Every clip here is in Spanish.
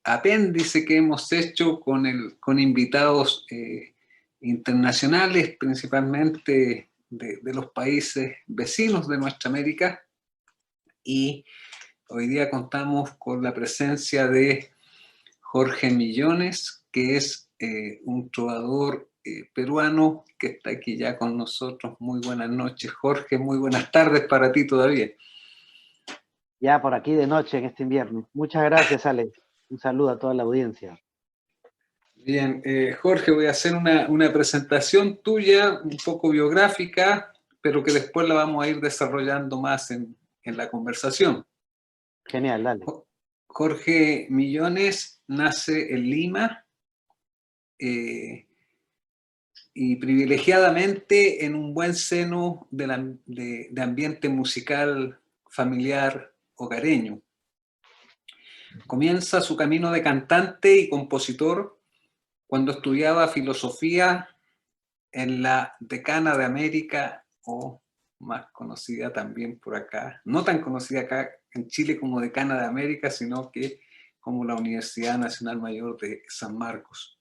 Apéndice que hemos hecho con invitados internacionales, principalmente de los países vecinos de nuestra América, y hoy día contamos con la presencia de Jorge Millones, que es un trovador peruano que está aquí ya con nosotros. Muy buenas noches, Jorge, muy buenas tardes para ti todavía. Ya por aquí de noche en este invierno. Muchas gracias, Alex. Un saludo a toda la audiencia. Bien, Jorge, voy a hacer una presentación tuya, un poco biográfica, pero que después la vamos a ir desarrollando más en la conversación. Genial, dale. Jorge Millones nace en Lima y privilegiadamente en un buen seno de ambiente musical familiar hogareño. Comienza su camino de cantante y compositor cuando estudiaba filosofía en la Decana de América, o más conocida también por acá, no tan conocida acá en Chile como Decana de América, sino que como la Universidad Nacional Mayor de San Marcos.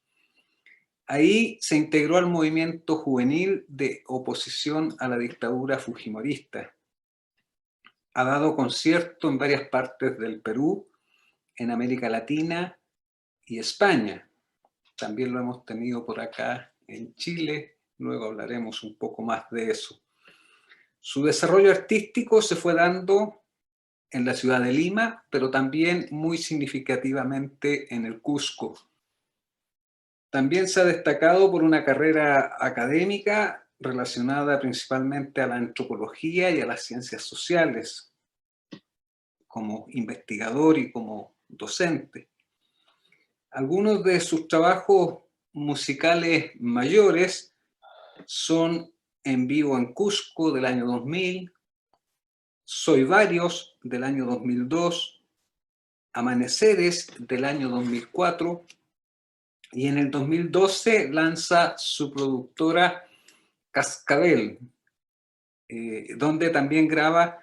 Ahí se integró al movimiento juvenil de oposición a la dictadura fujimorista. Ha dado conciertos en varias partes del Perú, en América Latina y España. También lo hemos tenido por acá en Chile, luego hablaremos un poco más de eso. Su desarrollo artístico se fue dando en la ciudad de Lima, pero también muy significativamente en el Cusco. También se ha destacado por una carrera académica relacionada principalmente a la antropología y a las ciencias sociales, como investigador y como docente. Algunos de sus trabajos musicales mayores son En vivo en Cusco del año 2000, Soy varios del año 2002, Amaneceres del año 2004, y en el 2012 lanza su productora Cascabel, donde también graba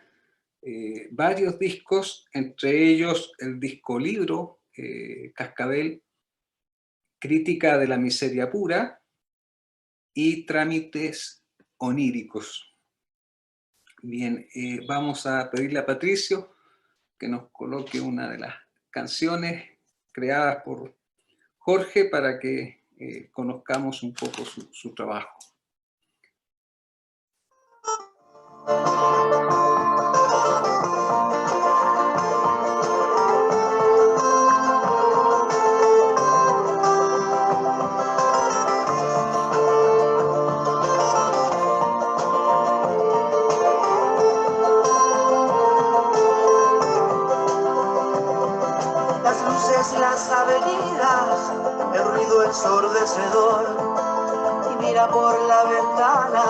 varios discos, entre ellos el disco libro Cascabel, Crítica de la miseria pura y Trámites oníricos. Bien, vamos a pedirle a Patricio que nos coloque una de las canciones creadas por Jorge para que conozcamos un poco su trabajo. Las avenidas, el ruido ensordecedor, y mira por la ventana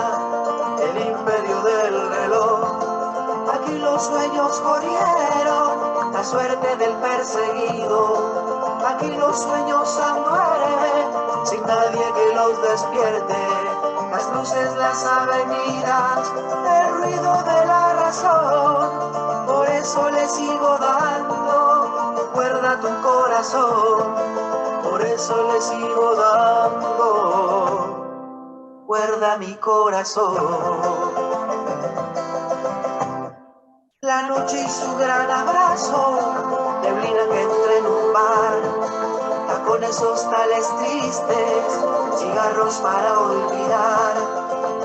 el imperio del reloj. Aquí los sueños corrieron, la suerte del perseguido. Aquí los sueños aún duermen, sin nadie que los despierte. Las luces, las avenidas, el ruido de la razón. Por eso le sigo dando cuerda a tu corazón, por eso le sigo dando cuerda a mi corazón. La noche y su gran abrazo, neblina que entra en un bar, tacones hostales tristes, cigarros para olvidar.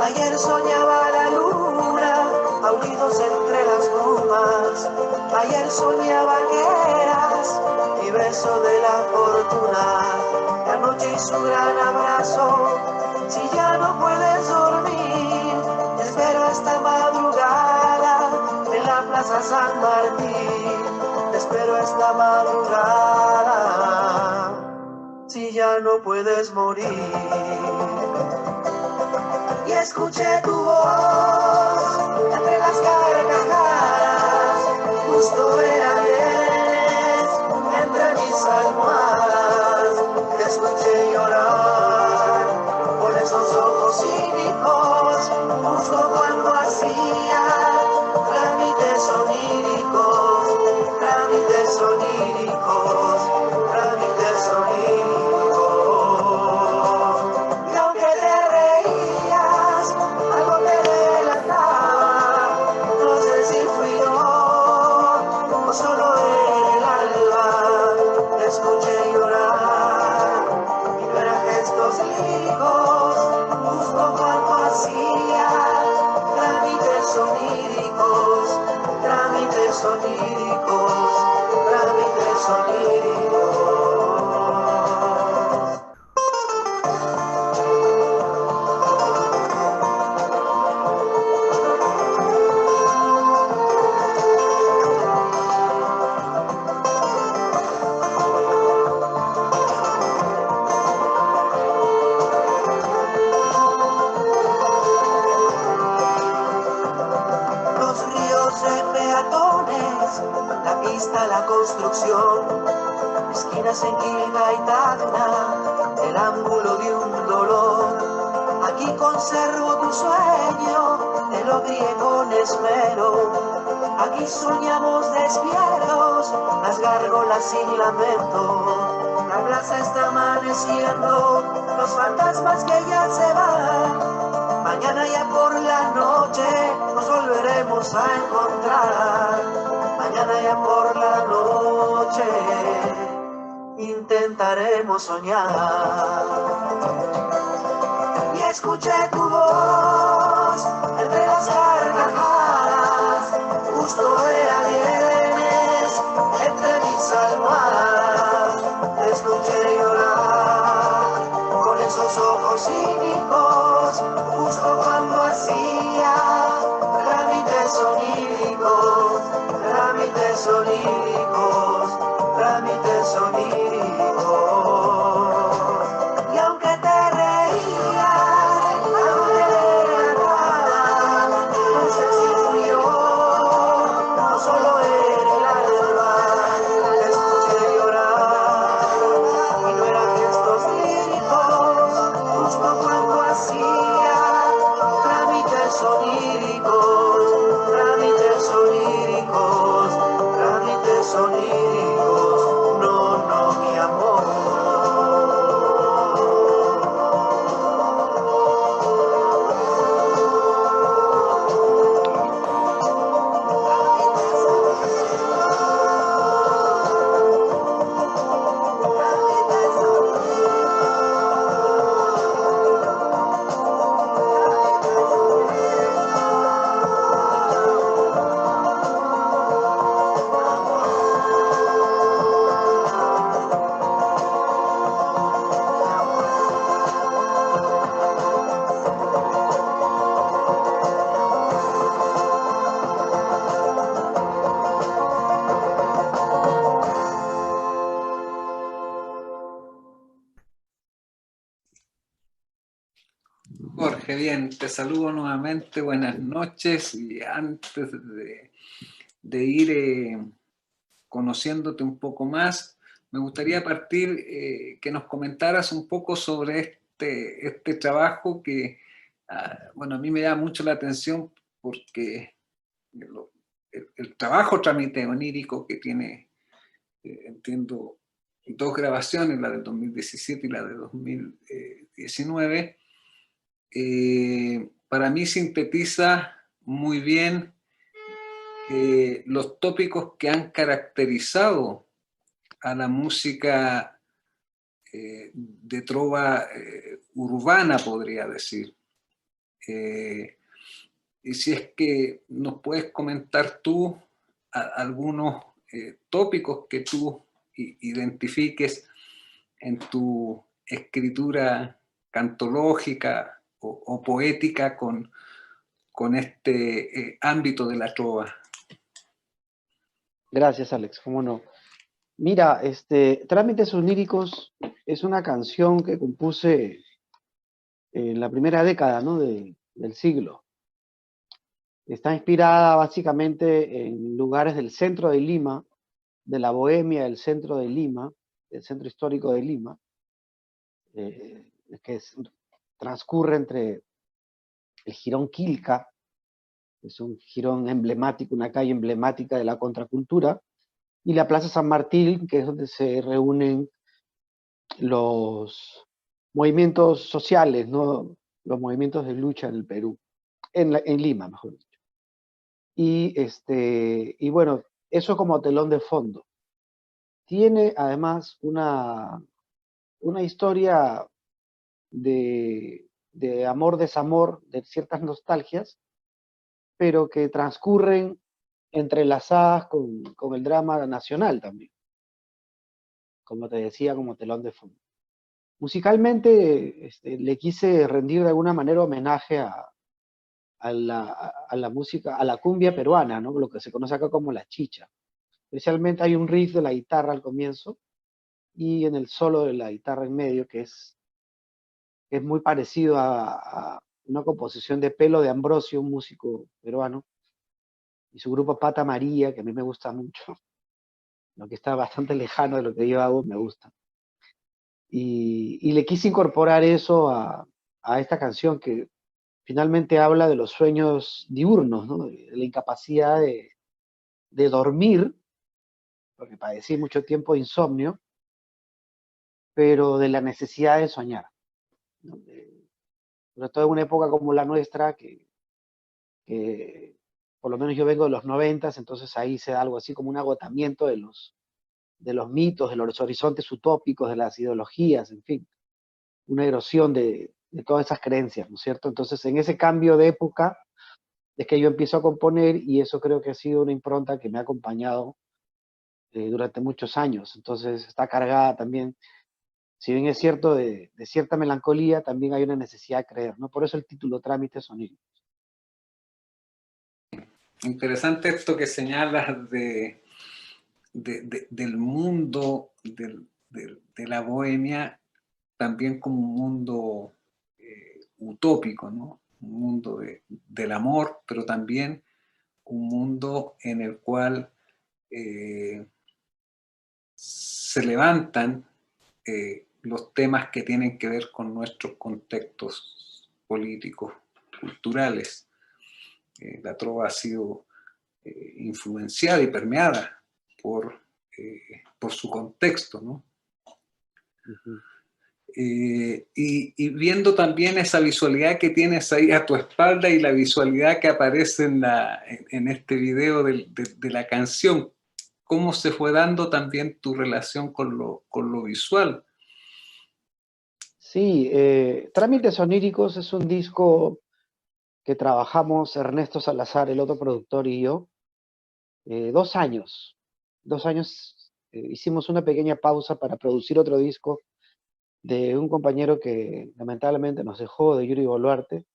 Ayer soñaba la luna, aullidos entre las brumas. Ayer soñaba que eras mi beso de la fortuna. La noche y su gran abrazo, si ya no puedes dormir, te espero hasta madrugada en la Plaza San Martín. Te espero esta madrugada, si ya no puedes morir. Y escuché tu voz entre las carcajadas, justo era 10 está la construcción, esquinas en Quilca y Tacna, el ángulo de un dolor. Aquí conservo tu sueño, te lo crié con esmero. Aquí soñamos despiertos, las gárgolas sin lamento. La plaza está amaneciendo, los fantasmas que ya se van. Mañana ya por la noche nos volveremos a encontrar. Mañana ya por la noche intentaremos soñar. Y escuché tu voz entre las carcajadas, justo era viernes entre mis almohadas. Te escuché llorar con esos ojos cínicos, justo cuando hacía trámites oníricos, trámites oníricos, trámites oníricos. Y aunque te reías, aunque te atrapaba, no sé si fui yo, no solo era el alma. Te escuché llorar y no eran gestos líricos, justo cuando hacía trámites oníricos, trámites oníricos, trámites oníricos. No, no, mi amor. Jorge, bien, te saludo nuevamente, buenas noches, y antes de ir conociéndote un poco más, me gustaría partir que nos comentaras un poco sobre este trabajo que, bueno, a mí me llama mucho la atención porque el trabajo trámite onírico que tiene, entiendo, dos grabaciones, la del 2017 y la de 2019, para mí sintetiza muy bien los tópicos que han caracterizado a la música de trova urbana, podría decir. Y si es que nos puedes comentar tú algunos tópicos que tú identifiques en tu escritura cantológica o poética con este ámbito de la trova. Gracias, Alex, cómo no. Mira, Trámites oníricos es una canción que compuse en la primera década, ¿no? del siglo. Está inspirada básicamente en lugares del centro de Lima, de la bohemia del centro de Lima, del centro histórico de Lima, que transcurre entre el Jirón Quilca, que es un jirón emblemático, una calle emblemática de la contracultura, y la Plaza San Martín, que es donde se reúnen los movimientos sociales, ¿no? Los movimientos de lucha en el Perú, en Lima, mejor dicho. Y bueno, eso como telón de fondo. Tiene además una historia de amor-desamor, de ciertas nostalgias, pero que transcurren entrelazadas con el drama nacional también, como te decía, como telón de fondo. Musicalmente le quise rendir de alguna manera homenaje a la música, a la cumbia peruana, ¿no? Lo que se conoce acá como la chicha. Especialmente hay un riff de la guitarra al comienzo y en el solo de la guitarra en medio, que es muy parecido a una composición de Pelo de Ambrosio, un músico peruano, y su grupo Pata María, que a mí me gusta mucho. lo que está bastante lejano de lo que yo hago, me gusta. Y le quise incorporar eso a esta canción que finalmente habla de los sueños diurnos, ¿no? De la incapacidad de dormir, porque padecí mucho tiempo de insomnio, pero de la necesidad de soñar, ¿no? Sobre todo en una época como la nuestra, que por lo menos yo vengo de los 90, entonces ahí se da algo así como un agotamiento de los mitos, de los horizontes utópicos, de las ideologías, en fin, una erosión de todas esas creencias, ¿no es cierto? Entonces, en ese cambio de época es que yo empiezo a componer y eso creo que ha sido una impronta que me ha acompañado durante muchos años. Entonces, está cargada también, si bien es cierto, de cierta melancolía, también hay una necesidad de creer, ¿no? Por eso el título Trámite Sonido. Interesante esto que señalas del mundo de la bohemia también como un mundo utópico, ¿no? Un mundo del amor, pero también un mundo en el cual se levantan los temas que tienen que ver con nuestros contextos políticos, culturales. La trova ha sido influenciada y permeada por su contexto, ¿no? Ujú. Y viendo también esa visualidad que tienes ahí a tu espalda y la visualidad que aparece en este video de la canción, ¿cómo se fue dando también tu relación con lo visual? Sí, Trámites Oníricos es un disco que trabajamos Ernesto Salazar, el otro productor, y yo, 2 años. 2 años hicimos una pequeña pausa para producir otro disco de un compañero que lamentablemente nos dejó, de Yuri Boluarte,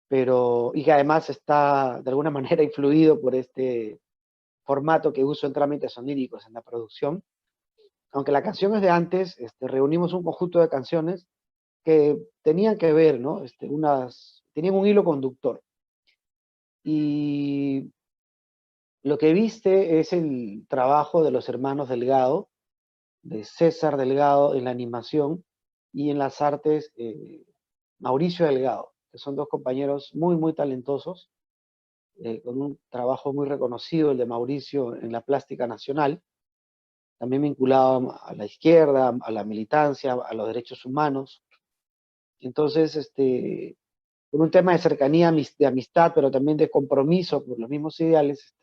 pero, y que además está de alguna manera influido por este formato que uso en Trámites Oníricos en la producción. Aunque la canción es de antes, reunimos un conjunto de canciones que tenían que ver, ¿no? Tenían un hilo conductor. Y lo que viste es el trabajo de los hermanos Delgado, de César Delgado en la animación y en las artes Mauricio Delgado, que son dos compañeros muy, muy talentosos, con un trabajo muy reconocido, el de Mauricio en la plástica nacional, también vinculado a la izquierda, a la militancia, a los derechos humanos. Entonces, por un tema de cercanía, de amistad, pero también de compromiso por los mismos ideales,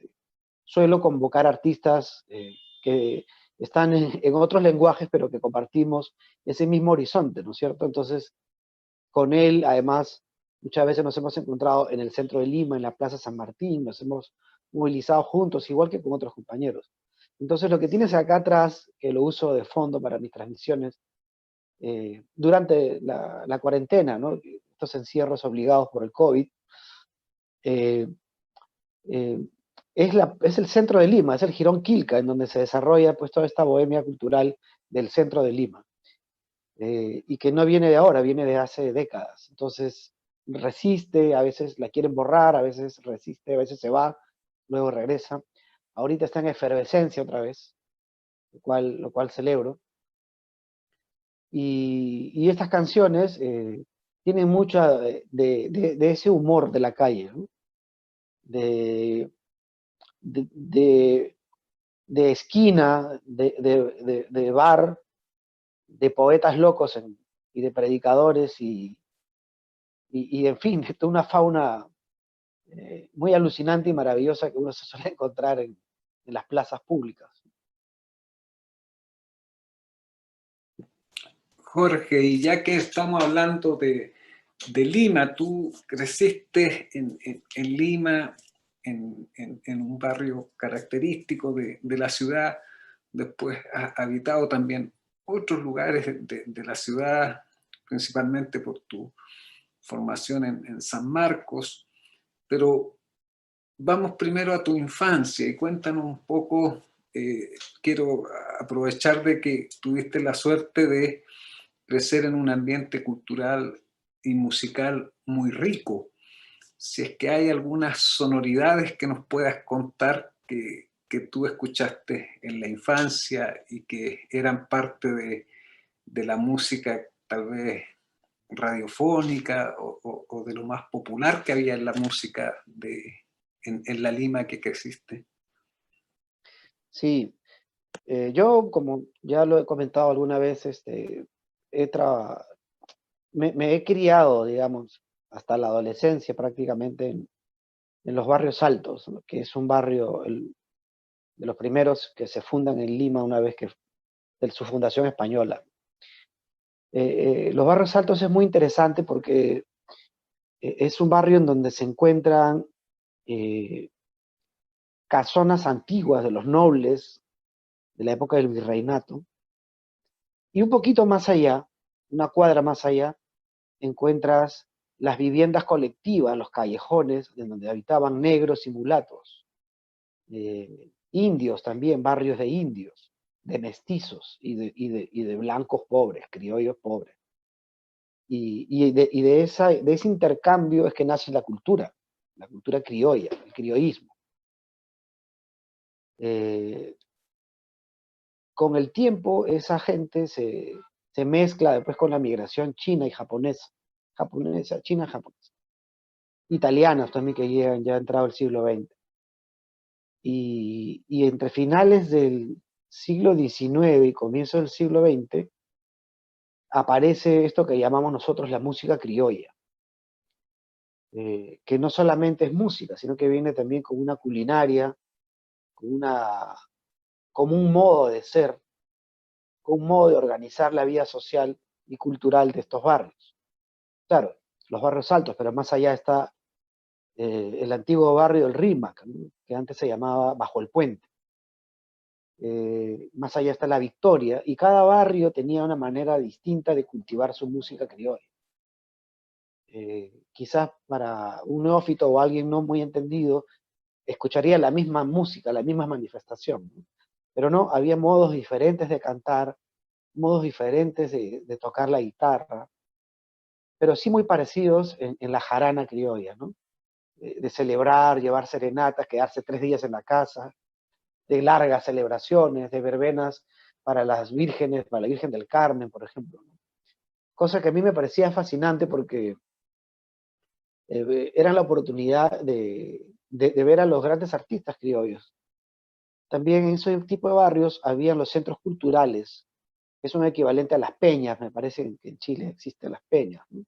suelo convocar artistas que están en otros lenguajes, pero que compartimos ese mismo horizonte, ¿no es cierto? Entonces, con él, además, muchas veces nos hemos encontrado en el centro de Lima, en la Plaza San Martín, nos hemos movilizado juntos, igual que con otros compañeros. Entonces, lo que tienes acá atrás, que lo uso de fondo para mis transmisiones, durante la cuarentena, ¿no? Estos encierros obligados por el COVID, eh, eh, es el centro de Lima, es el Jirón Quilca, en donde se desarrolla pues toda esta bohemia cultural del centro de Lima, y que no viene de ahora, viene de hace décadas. Entonces, resiste, a veces la quieren borrar, a veces resiste, a veces se va, luego regresa. Ahorita está en efervescencia otra vez, lo cual celebro. Y estas canciones tienen mucha de ese humor de la calle, ¿no? de, de, de, de esquina, de bar, de poetas locos y de predicadores y en fin, de toda una fauna muy alucinante y maravillosa que uno se suele encontrar en las plazas públicas. Jorge, y ya que estamos hablando de Lima, tú creciste en Lima, en un barrio característico de la ciudad, después has habitado también otros lugares de la ciudad, principalmente por tu formación en San Marcos, pero vamos primero a tu infancia y cuéntanos un poco, quiero aprovechar de que tuviste la suerte de crecer en un ambiente cultural y musical muy rico. Si es que hay algunas sonoridades que nos puedas contar que tú escuchaste en la infancia y que eran parte de la música tal vez radiofónica o de lo más popular que había en la música en la Lima que creciste? Sí, yo, como ya lo he comentado alguna vez, he tra- me he criado, digamos, hasta la adolescencia prácticamente en los barrios altos, ¿no? Que es un barrio de los primeros que se fundan en Lima una vez que de su fundación española. Los barrios altos es muy interesante porque es un barrio en donde se encuentran eh, casonas antiguas de los nobles de la época del virreinato, y un poquito más allá, una cuadra más allá, encuentras las viviendas colectivas, los callejones, en donde habitaban negros y mulatos, indios también, barrios de indios, de mestizos y de blancos pobres, criollos pobres. De ese intercambio es que nace la cultura criolla, el criollismo. Eh, con el tiempo, esa gente se mezcla después con la migración china y japonesa, china, japonesa, italianas también que llegan ya entrado el siglo XX. Y entre finales del siglo XIX y comienzo del siglo XX, aparece esto que llamamos nosotros la música criolla, que no solamente es música, sino que viene también con una culinaria, con como un modo de ser, con un modo de organizar la vida social y cultural de estos barrios. Claro, los barrios altos, pero más allá está el antiguo barrio del Rímac, ¿no? Que antes se llamaba Bajo el Puente. Más allá está la Victoria, y cada barrio tenía una manera distinta de cultivar su música criolla. Quizás para un neófito o alguien no muy entendido, escucharía la misma música, la misma manifestación, ¿no? Pero no, había modos diferentes de cantar, modos diferentes de tocar la guitarra, pero sí muy parecidos en la jarana criolla, ¿no? De celebrar, llevar serenatas, quedarse 3 días en la casa, de largas celebraciones, de verbenas para las vírgenes, para la Virgen del Carmen, por ejemplo, ¿no? Cosa que a mí me parecía fascinante porque era la oportunidad de ver a los grandes artistas criollos. También en ese tipo de barrios habían los centros culturales, que es un equivalente a las peñas, me parece que en Chile existen las peñas, ¿no?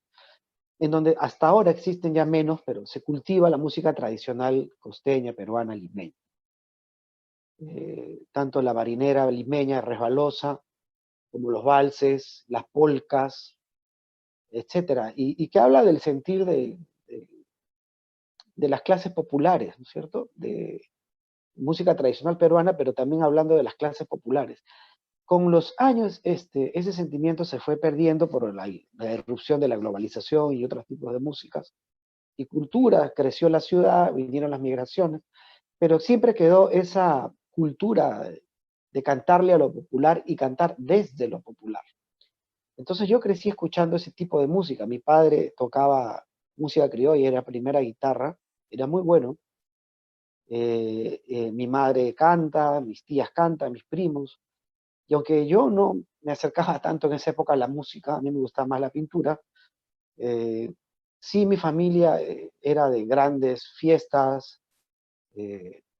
En donde hasta ahora existen ya menos, pero se cultiva la música tradicional costeña, peruana, limeña. Tanto la marinera limeña resbalosa, como los valses, las polcas, etcétera, y que habla del sentir de las clases populares, ¿no es cierto? De música tradicional peruana, pero también hablando de las clases populares. Con los años, ese sentimiento se fue perdiendo por la irrupción de la globalización y otros tipos de músicas y cultura, creció la ciudad, vinieron las migraciones, pero siempre quedó esa cultura de cantarle a lo popular y cantar desde lo popular. Entonces yo crecí escuchando ese tipo de música. Mi padre tocaba música criolla, era primera guitarra, era muy bueno. Mi madre canta, mis tías cantan, mis primos. Y aunque yo no me acercaba tanto en esa época a la música, a mí me gustaba más la pintura, sí mi familia era de grandes fiestas,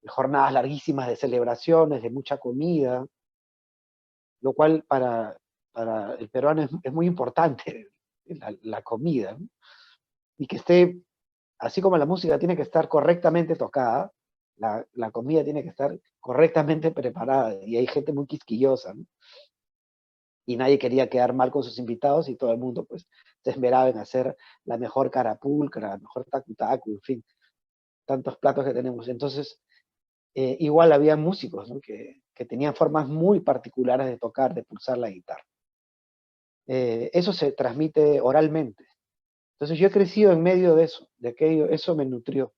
jornadas larguísimas de celebraciones, de mucha comida, lo cual para el peruano es muy importante, la comida, ¿no? Y que esté, así como la música tiene que estar correctamente tocada, la comida tiene que estar correctamente preparada, y hay gente muy quisquillosa, ¿no? Y nadie quería quedar mal con sus invitados y todo el mundo pues se esmeraba en hacer la mejor carapulcra, la mejor tacu-tacu, en fin, tantos platos que tenemos. Entonces, igual había músicos, ¿no? que tenían formas muy particulares de tocar, de pulsar la guitarra. Eso se transmite oralmente. Entonces yo he crecido en medio de eso, de aquello, eso me nutrió.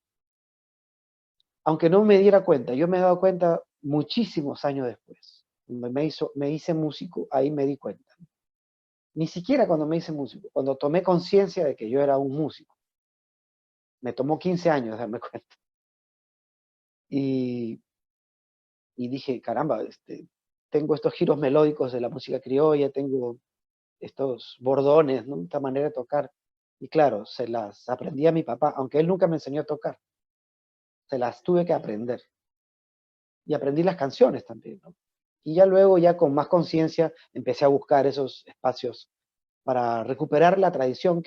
Aunque no me diera cuenta, yo me he dado cuenta muchísimos años después. Cuando me hice músico, ahí me di cuenta. Ni siquiera cuando me hice músico, cuando tomé conciencia de que yo era un músico. Me tomó 15 años darme cuenta. Y y dije, caramba, tengo estos giros melódicos de la música criolla, tengo estos bordones, ¿no? Esta manera de tocar. Y claro, se las aprendí a mi papá, aunque él nunca me enseñó a tocar, se las tuve que aprender. Y aprendí las canciones también, ¿no? Y ya luego, ya con más conciencia, empecé a buscar esos espacios para recuperar la tradición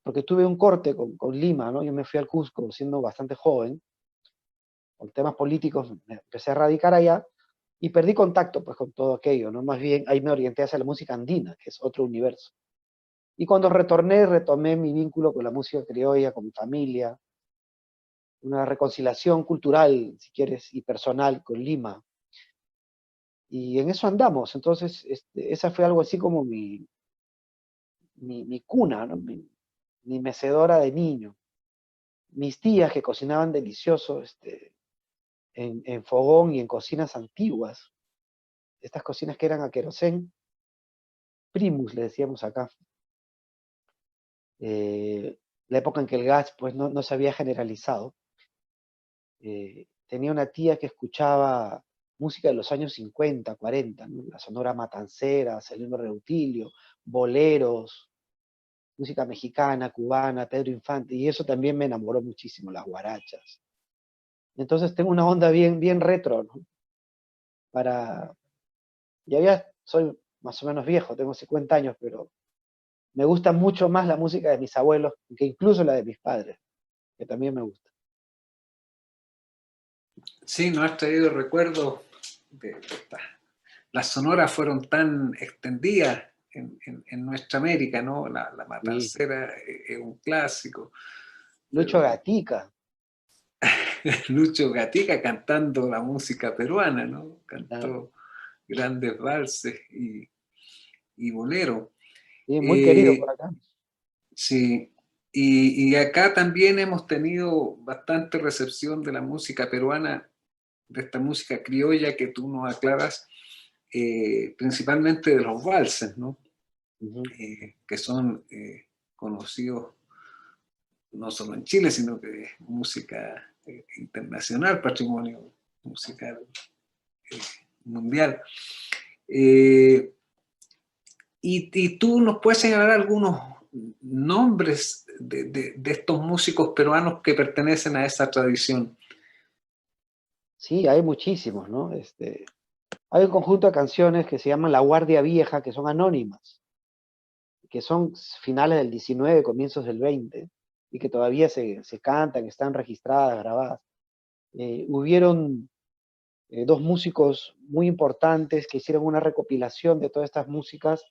porque tuve un corte con Lima, ¿no? Yo me fui al Cusco siendo bastante joven, por temas políticos me empecé a radicar allá y perdí contacto pues con todo aquello, ¿no? Más bien ahí me orienté hacia la música andina, que es otro universo. Y cuando retorné, retomé mi vínculo con la música criolla, con mi familia, una reconciliación cultural, si quieres, y personal con Lima. Y en eso andamos. Entonces, esa fue algo así como mi cuna, ¿no? Mi mecedora de niño. Mis tías que cocinaban delicioso en fogón y en cocinas antiguas. Estas cocinas que eran a querosén, primus le decíamos acá. La época en que el gas pues no se había generalizado. Tenía una tía que escuchaba música de los años 50, 40, ¿no? La Sonora Matancera, Seleno Reutilio, boleros, música mexicana, cubana, Pedro Infante, y eso también me enamoró muchísimo, las guarachas. Entonces tengo una onda bien, bien retro, ¿no? Ya soy más o menos viejo, tengo 50 años, pero me gusta mucho más la música de mis abuelos que incluso la de mis padres, que también me gusta. Sí, nos has traído recuerdos las sonoras fueron tan extendidas en nuestra América, ¿no? La Sí. Matancera es un clásico, Lucho pero Gatica. Lucho Gatica cantando la música peruana, ¿no? Claro. Cantó grandes valses y boleros. Sí, muy querido por Eh, acá. sí, y acá también hemos tenido bastante recepción de la música peruana, de esta música criolla que tú nos aclaras, principalmente de los valses, ¿no? Ujú. Que son conocidos no solo en Chile, sino que es música internacional, patrimonio musical eh, mundial. Eh, y tú nos puedes señalar algunos nombres de estos músicos peruanos que pertenecen a esa tradición. Sí, hay muchísimos, ¿no? Hay un conjunto de canciones que se llaman La Guardia Vieja, que son anónimas, que son finales del 19, comienzos del 20, y que todavía se cantan, están registradas, grabadas. Hubieron dos músicos muy importantes que hicieron una recopilación de todas estas músicas,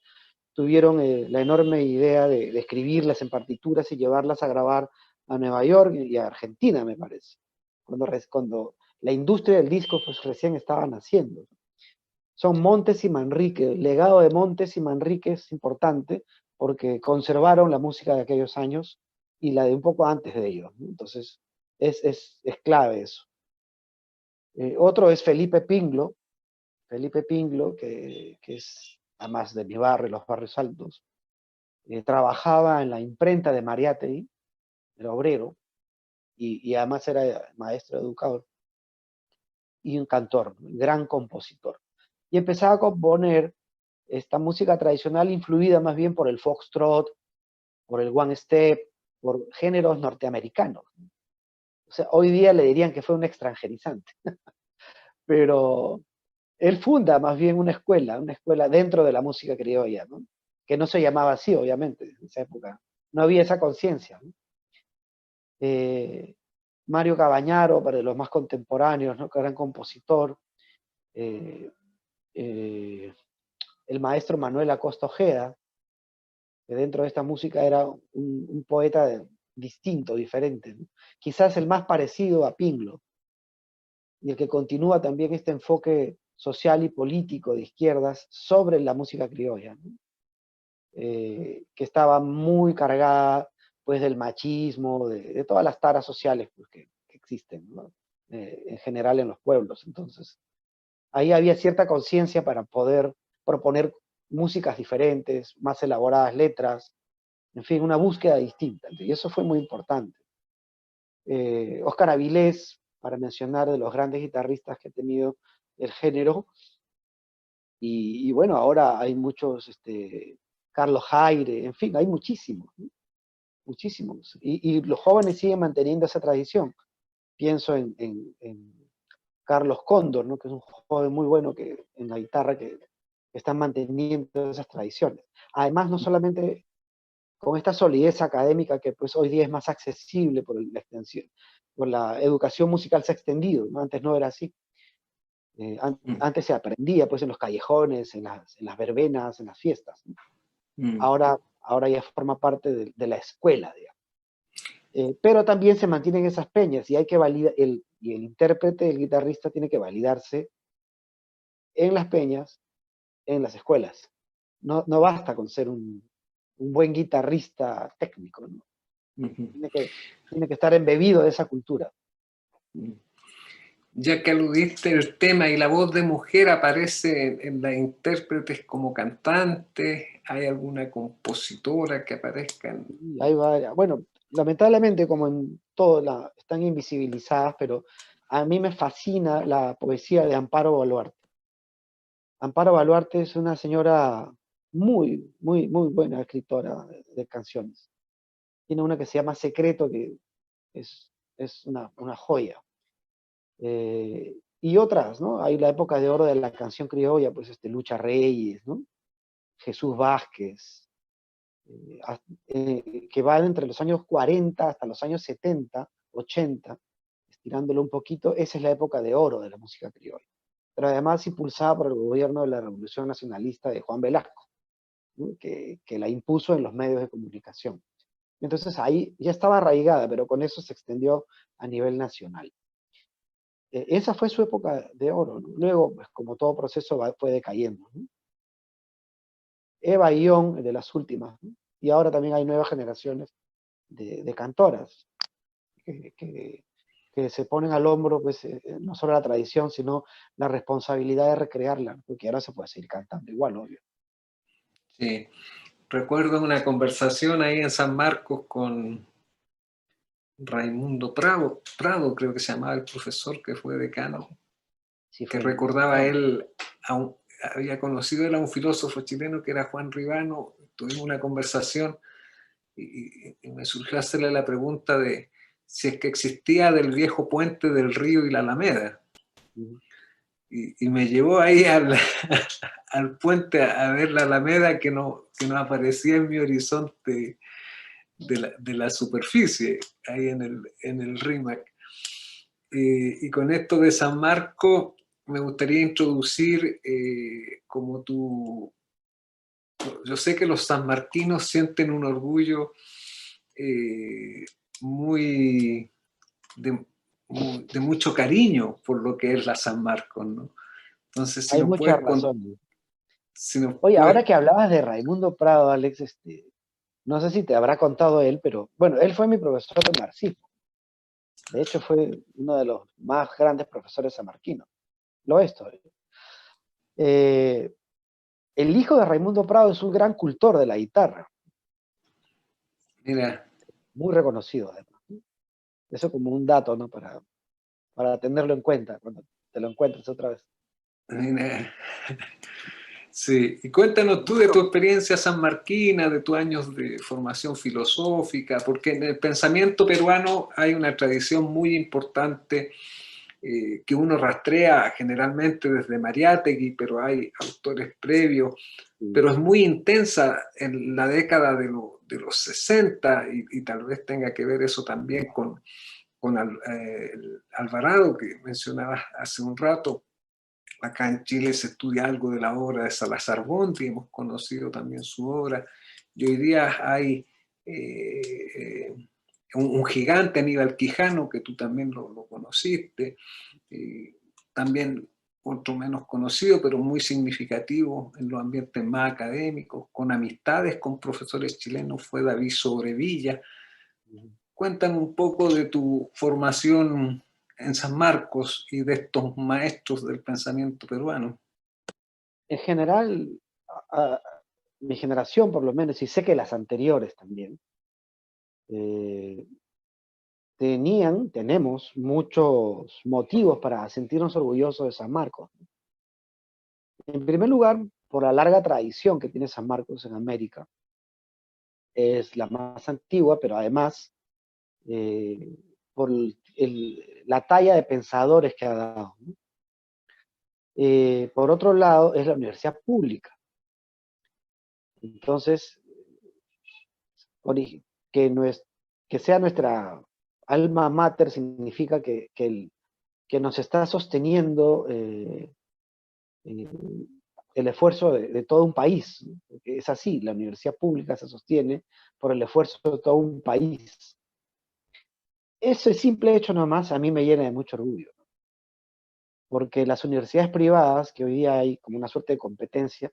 tuvieron la enorme idea de escribirlas en partituras y llevarlas a grabar a Nueva York y a Argentina, me parece, cuando la industria del disco pues recién estaba naciendo. Son Montes y Manrique, el legado de Montes y Manrique es importante porque conservaron la música de aquellos años y la de un poco antes de ellos, ¿no? Entonces es clave eso. Otro es Felipe Pinglo, que es además de mi barrio, los barrios altos, trabajaba en la imprenta de Mariátegui, era obrero, y además era maestro educador, y un cantor, un gran compositor. Y empezaba a componer esta música tradicional influida más bien por el foxtrot, por el one step, por géneros norteamericanos. O sea, hoy día le dirían que fue un extranjerizante, pero él funda más bien una escuela dentro de la música criolla, ¿no? Que no se llamaba así, obviamente, en esa época. No había esa conciencia, ¿no? Mario Cabañaro, para los más contemporáneos, ¿no? Gran compositor. Eh, eh, el maestro Manuel Acosta Ojeda, que dentro de esta música era un poeta distinto, diferente, ¿no? Quizás el más parecido a Pinglo, y el que continúa también este enfoque social y político de izquierdas sobre la música criolla, ¿no? Que estaba muy cargada pues del machismo, de todas las taras sociales pues, que existen, ¿no? En general en los pueblos. Entonces, ahí había cierta conciencia para poder proponer músicas diferentes, más elaboradas letras, en fin, una búsqueda distinta. Y eso fue muy importante. Óscar Avilés para mencionar de los grandes guitarristas que ha tenido el género. Y bueno, ahora hay muchos, Carlos Jaire, en fin, hay muchísimos, ¿no? Muchísimos. Y los jóvenes siguen manteniendo esa tradición. Pienso en Carlos Cóndor, ¿no? Que es un joven muy bueno que, en la guitarra que están manteniendo esas tradiciones. Además, no solamente con esta solidez académica que pues hoy día es más accesible por la extensión, por la educación musical se ha extendido, ¿no? Antes no era así. Mm, Antes se aprendía pues en los callejones, en las verbenas, en las fiestas, ¿no? mm. Ahora ya forma parte de la escuela, digamos. Pero también se mantienen esas peñas y hay que validar, y el intérprete, el guitarrista tiene que validarse en las peñas, en las escuelas. No basta con ser un buen guitarrista técnico, ¿no? Ujú. Tiene que, tiene que estar embebido de esa cultura. Ya que aludiste el tema y la voz de mujer aparece en las intérpretes como cantante, ¿hay alguna compositora que aparezca Y hay bueno, lamentablemente como en todo, están invisibilizadas, pero a mí me fascina la poesía de Amparo Baluarte. Amparo Baluarte es una señora muy buena escritora de canciones. Tiene una que se llama Secreto, que es una joya. Y otras, ¿no? Hay la época de oro de la canción criolla, pues Lucha Reyes, ¿no? Jesús Vázquez, que va entre los años 40 hasta los años 70, 80, estirándolo un poquito, esa es la época de oro de la música criolla. Pero además impulsada por el gobierno de la Revolución Nacionalista de Juan Velasco, ¿no? Que la impuso en los medios de comunicación. Entonces ahí ya estaba arraigada, pero con eso se extendió a nivel nacional. Esa fue su época de oro, ¿no? Luego, pues, como todo proceso fue decayendo, ¿no? Eva Ión, de las últimas, ¿no? Y ahora también hay nuevas generaciones de cantoras que, que, que se ponen al hombro, pues, no solo la tradición, sino la responsabilidad de recrearla, porque ahora se puede seguir cantando igual, obvio. Sí, recuerdo una conversación ahí en San Marcos con Raimundo Prado, creo que se llamaba el profesor que fue decano, Sí, que fue recordaba indiscutible. él, había conocido él a un filósofo chileno que era Juan Ribano, tuvimos una conversación y me surgió hacerle la pregunta de si es que existía del viejo puente del río y la Alameda. Ujú. Y me llevó ahí al puente a ver la Alameda que no aparecía en mi horizonte de la superficie, ahí en el RIMAC. Y con esto de San Marco, me gustaría introducir como tú. Yo sé que los sanmarquinos sienten un orgullo eh, muy, de, de mucho cariño por lo que es la San Marcos, ¿no? Entonces, Hay muchas razones. si nos Oye, ahora puedes. que hablabas de Raimundo Prado, Alex, no sé si te habrá contado él, pero bueno, él fue mi profesor de marxismo. De hecho, fue uno de los más grandes profesores sanmarquinos. Lo es todavía. Eh, el hijo de Raimundo Prado es un gran cultor de la guitarra, Mira, muy reconocido además. Eso como un dato, ¿no? Para tenerlo en cuenta cuando te lo encuentres otra vez. mira, sí, y cuéntanos tú de tu experiencia sanmarquina, de tus años de formación filosófica, porque en el pensamiento peruano hay una tradición muy importante que uno rastrea generalmente desde Mariátegui, pero hay autores previos, pero es muy intensa en la década de los 60 y tal vez tenga que ver eso también con Alvarado, que mencionabas hace un rato. Acá en Chile se estudia algo de la obra de Salazar Bonti, hemos conocido también su obra, y hoy día hay un gigante, Aníbal Quijano, que tú también lo conociste, también otro menos conocido, pero muy significativo en los ambientes más académicos, con amistades con profesores chilenos, fue David Sobrevilla. Cuéntame un poco de tu formación en San Marcos y de estos maestros del pensamiento peruano. En general, a- mi generación por lo menos, y sé que las anteriores también, eh, tenemos muchos motivos para sentirnos orgullosos de San Marcos. En primer lugar, por la larga tradición que tiene San Marcos en América. Es la más antigua, pero además por la talla de pensadores que ha dado, ¿no? Por otro lado, es la universidad pública. Entonces, que, que sea nuestra alma mater significa que nos está sosteniendo el esfuerzo de todo un país, ¿no? Es así, la universidad pública se sostiene por el esfuerzo de todo un país. Ese simple hecho nomás a mí me llena de mucho orgullo, ¿no? Porque las universidades privadas, que hoy día hay como una suerte de competencia,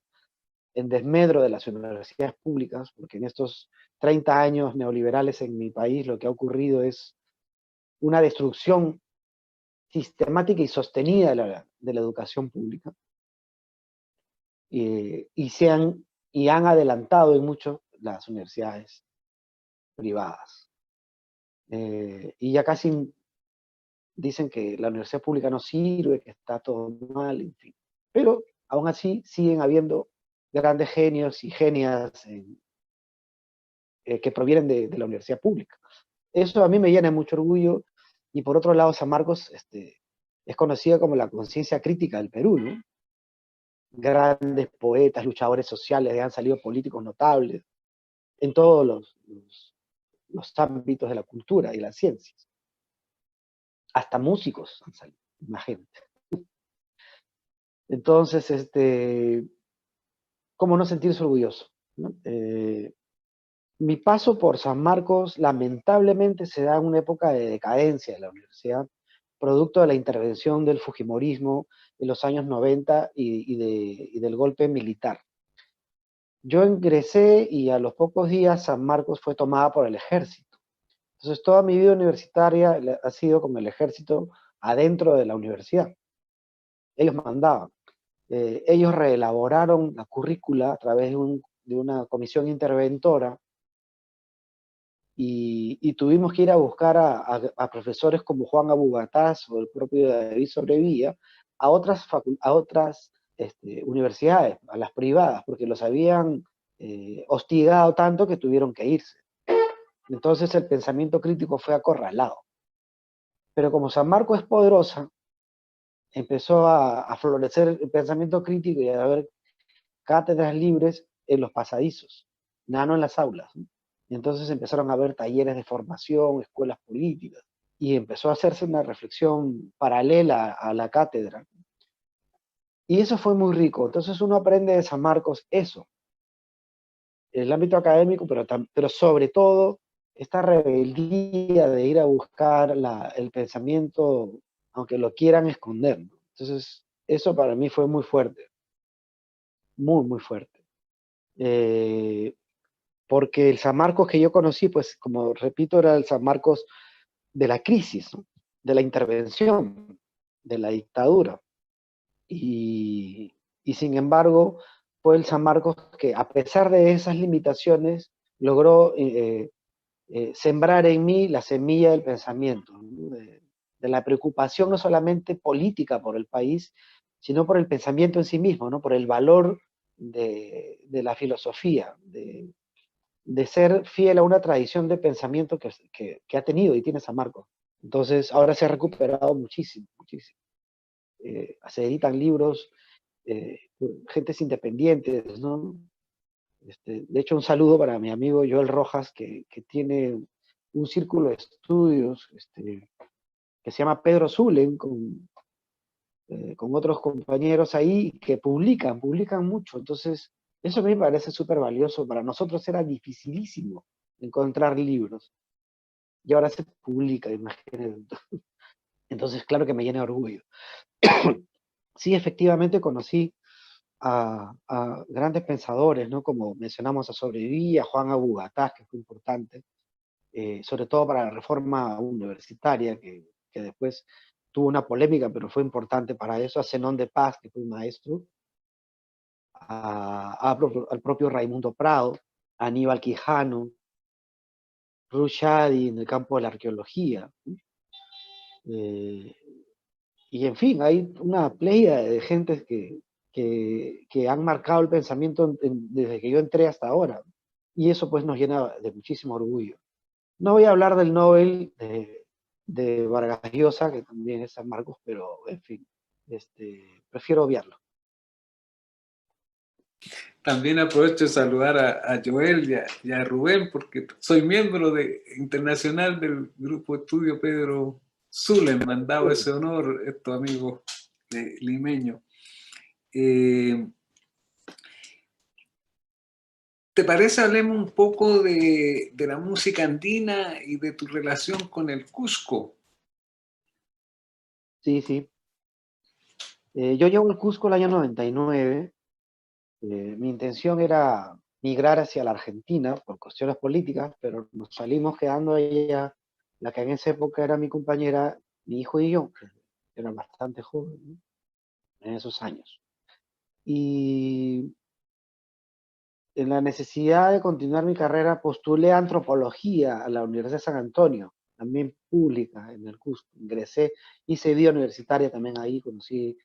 en desmedro de las universidades públicas, porque en estos 30 años neoliberales en mi país lo que ha ocurrido es una destrucción sistemática y sostenida de la educación pública, y han adelantado en mucho las universidades privadas. Y ya casi dicen que la universidad pública no sirve, que está todo mal, en fin. Pero aún así siguen habiendo grandes genios y genias que provienen de la universidad pública. Eso a mí me llena de mucho orgullo. Y por otro lado, San Marcos es conocida como la conciencia crítica del Perú, ¿no? Grandes poetas, luchadores sociales, han salido políticos notables en todos los ámbitos de la cultura y las ciencias. Hasta músicos han salido, imagínate. Entonces, ¿cómo no sentirse orgulloso, ¿no? Mi paso por San Marcos lamentablemente se da en una época de decadencia de la universidad, producto de la intervención del fujimorismo en los años 90 y del golpe militar. Yo ingresé y a los pocos días San Marcos fue tomada por el ejército. Entonces toda mi vida universitaria ha sido como el ejército adentro de la universidad. Ellos mandaban. Ellos reelaboraron la currícula a través de una comisión interventora y tuvimos que ir a buscar a profesores como Juan Abugataz o el propio David Sobrevilla a otras universidades, a las privadas, porque los habían hostigado tanto que tuvieron que irse. Entonces el pensamiento crítico fue acorralado. Pero como San Marcos es poderosa, empezó a florecer el pensamiento crítico y a haber cátedras libres en los pasadizos, no en las aulas, ¿no? Y entonces empezaron a haber talleres de formación, escuelas políticas, y empezó a hacerse una reflexión paralela a la cátedra. Y eso fue muy rico. Entonces uno aprende de San Marcos eso, el ámbito académico, pero sobre todo esta rebeldía de ir a buscar el pensamiento, aunque lo quieran esconder, ¿no? Entonces eso para mí fue muy fuerte, muy, muy fuerte. Porque el San Marcos que yo conocí, pues como repito, era el San Marcos de la crisis, ¿no? De la intervención, de la dictadura. Y sin embargo, fue el San Marcos que a pesar de esas limitaciones, logró sembrar en mí la semilla del pensamiento, ¿no? De la preocupación no solamente política por el país, sino por el pensamiento en sí mismo, ¿no? Por el valor de la filosofía, de ser fiel a una tradición de pensamiento que ha tenido y tiene San Marcos. Entonces, ahora se ha recuperado muchísimo, muchísimo. Se editan libros, gentes independientes, ¿no? De hecho, un saludo para mi amigo Joel Rojas, que tiene un círculo de estudios que se llama Pedro Zulen, con otros compañeros ahí que publican mucho. Entonces, eso a mí me parece súper valioso. Para nosotros era dificilísimo encontrar libros. Y ahora se publica, imagínate. Entonces, claro que me llena de orgullo. Sí, efectivamente conocí a grandes pensadores, ¿no? Como mencionamos a Sobrevilla, a Juan Abugataz, que fue importante, sobre todo para la reforma universitaria, que después tuvo una polémica, pero fue importante para eso, a Zenón de Paz, que fue un maestro, al propio Raimundo Prado, a Aníbal Quijano, Rushdie en el campo de la arqueología. Y en fin, hay una playa de gentes que han marcado el pensamiento desde que yo entré hasta ahora. Y eso pues nos llena de muchísimo orgullo. No voy a hablar del Nobel de Vargas Llosa, que también es San Marcos, pero en fin, prefiero obviarlo. También aprovecho de saludar a Joel y a Rubén, porque soy miembro internacional del Grupo Estudio Pedro Zulen, mandado ese honor estos amigos limeños. ¿Te parece hablemos un poco de la música andina y de tu relación con el Cusco? Sí, sí. Yo llego al Cusco el año 99. Mi intención era migrar hacia la Argentina por cuestiones políticas, pero nos salimos quedando ella, la que en esa época era mi compañera, mi hijo y yo, que era bastante joven, ¿no? En esos años. Y en la necesidad de continuar mi carrera, postulé antropología a la Universidad de San Antonio, también pública en el Cusco. Ingresé, hice vida universitaria también ahí, conocí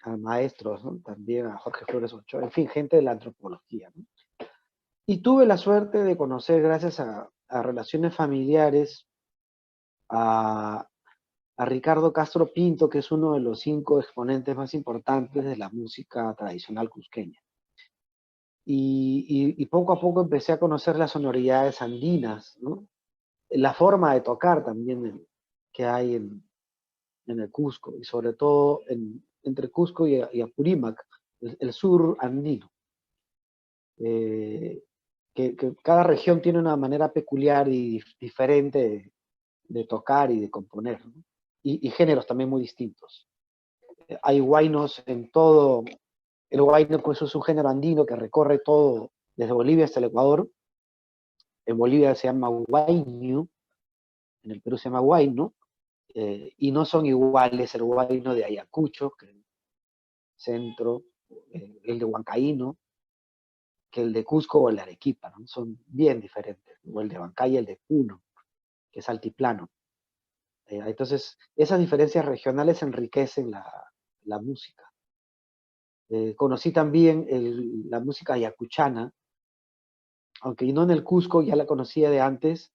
a maestros, ¿no? También a Jorge Flores Ochoa, en fin, gente de la antropología, ¿no? Y tuve la suerte de conocer, gracias a relaciones familiares, a Ricardo Castro Pinto, que es uno de los 5 exponentes más importantes de la música tradicional cusqueña. Y poco a poco empecé a conocer las sonoridades andinas, ¿no? La forma de tocar también que hay en el Cusco, y sobre todo entre Cusco y Apurímac, el sur andino. Que cada región tiene una manera peculiar y diferente de tocar y de componer, ¿no? Y géneros también muy distintos. Hay huaynos en todo. El huayno pues, es un género andino que recorre todo, desde Bolivia hasta el Ecuador. En Bolivia se llama huayno, en el Perú se llama huayno, y no son iguales el huayno de Ayacucho, que es el centro, el de Huancaíno, que el de Cusco o el de Arequipa, ¿no? Son bien diferentes, o el de Huancayo y el de Puno, que es altiplano. Entonces, esas diferencias regionales enriquecen la música. Conocí también la música ayacuchana, aunque no en el Cusco, ya la conocía de antes,